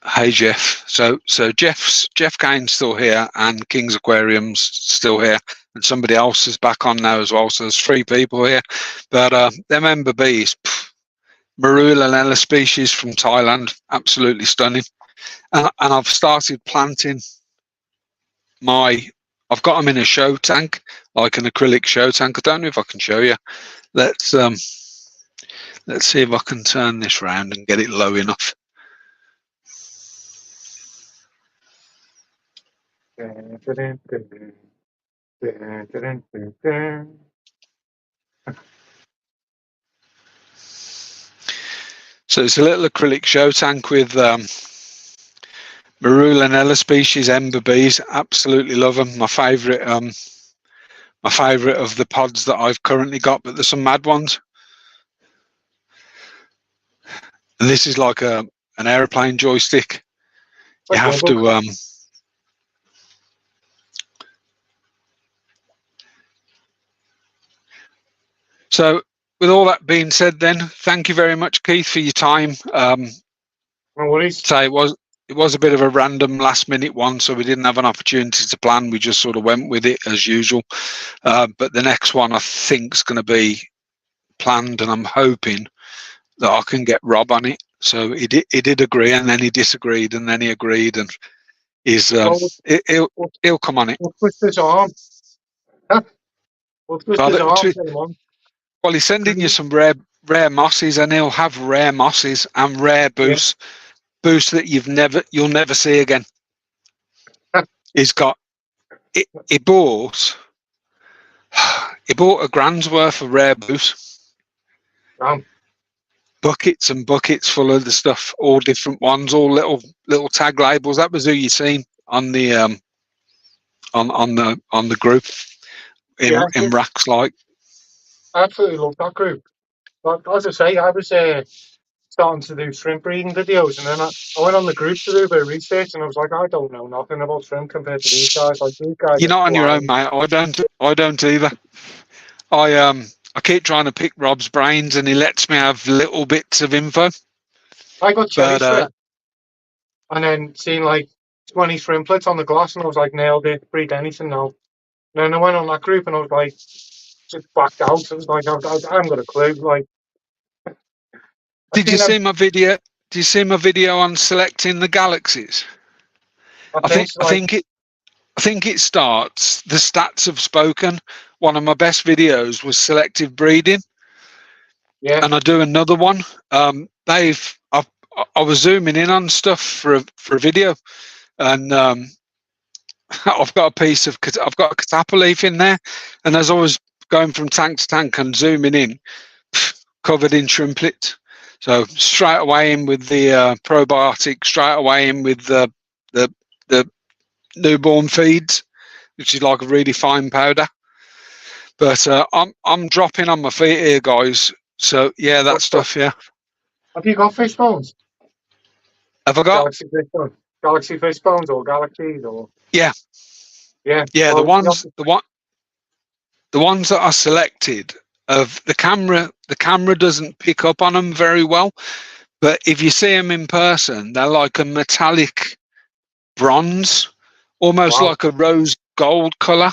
Hey Jeff. So Jeff Kane's still here, and King's Aquarium's still here, and somebody else is back on now as well. So there's 3 people here. But them ember bees, Marula Nella species from Thailand, absolutely stunning. And I've started planting I've got them in a show tank, like an acrylic show tank. I don't know if I can show you. Let's see if I can turn this round and get it low enough. So it's a little acrylic show tank with Marula Nella species ember bees. Absolutely love them. My favourite of the pods that I've currently got, but there's some mad ones. And this is like an aeroplane joystick. You have to so with all that being said, then thank you very much, Keith, for your time. No worries. So it was a bit of a random last minute one, so we didn't have an opportunity to plan. We just sort of went with it as usual. But the next one I think is going to be planned, and I'm hoping that I can get Rob on it. So he did agree, and then he disagreed, and then he agreed, and he'll come on it. We'll twist his arm. We'll twist his arm. Well, he's sending you some rare mosses, and he'll have rare mosses and rare boosts that you'll never see again. He's got he bought a grand's worth of rare boosts. Buckets and buckets full of the stuff, all different ones, all little tag labels. That was who you seen on the on the group in racks. Like, I absolutely love that group. But as I say, I was starting to do shrimp breeding videos, and then I went on the group to do a bit of research, and I was like, I don't know nothing about shrimp compared to these guys. Like, these guys, you're not on your own, mate. I don't either. I keep trying to pick Rob's brains, and he lets me have little bits of info. I got cherry shrimp, and then seeing like 20 shrimplets on the glass, and I was like, nailed it, breed anything now. And then I went on that group, and I was like, just backed out. I was like, I haven't got a clue. Like, did you see my video? Did you see my video on selecting the galaxies? I think it starts. The stats have spoken. One of my best videos was selective breeding. Yeah. And I do another one. I was zooming in on stuff for a video, and I've got a catappa leaf in there, and as I was going from tank to tank and zooming in, covered in shrimplet. So straight away in with the probiotic, straight away in with the newborn feeds, which is like a really fine powder. But I'm dropping on my feet here, guys. So yeah, that stuff. Yeah. Have you got fish bones? Have I got galaxy fish bones or galaxies or? Yeah. Yeah. Yeah. Well, the ones that I selected of the camera doesn't pick up on them very well, but if you see them in person, they're like a metallic bronze, almost like a rose gold color.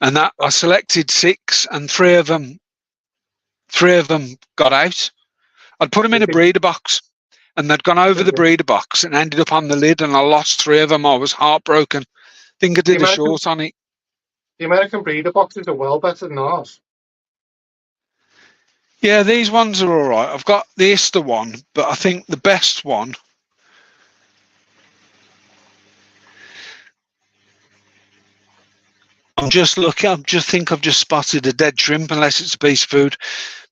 And that I selected 6, and 3 of them got out. I'd put them in a breeder box, and they'd gone over the breeder box and ended up on the lid, and I lost 3 of them. I was heartbroken. I think I did a short on it. The American breeder boxes are well better than ours. Yeah, these ones are all right. I've got the Easter one, but I think the best one. I'm just looking. I've just spotted a dead shrimp, unless it's a piece of food.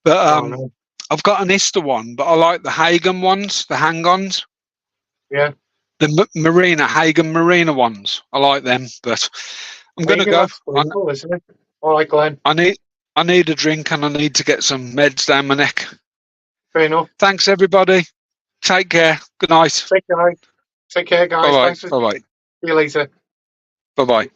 But no. I've got an Easter one, but I like the Hagen ones, the hang-ons. Yeah. The Hagen Marina ones. I like them, but I'm going to go. Cool, isn't it? All right, Glenn. I need a drink, and I need to get some meds down my neck. Fair enough. Thanks, everybody. Take care. Good night. Take care, guys. Bye-bye. Bye-bye. See you later. Bye bye.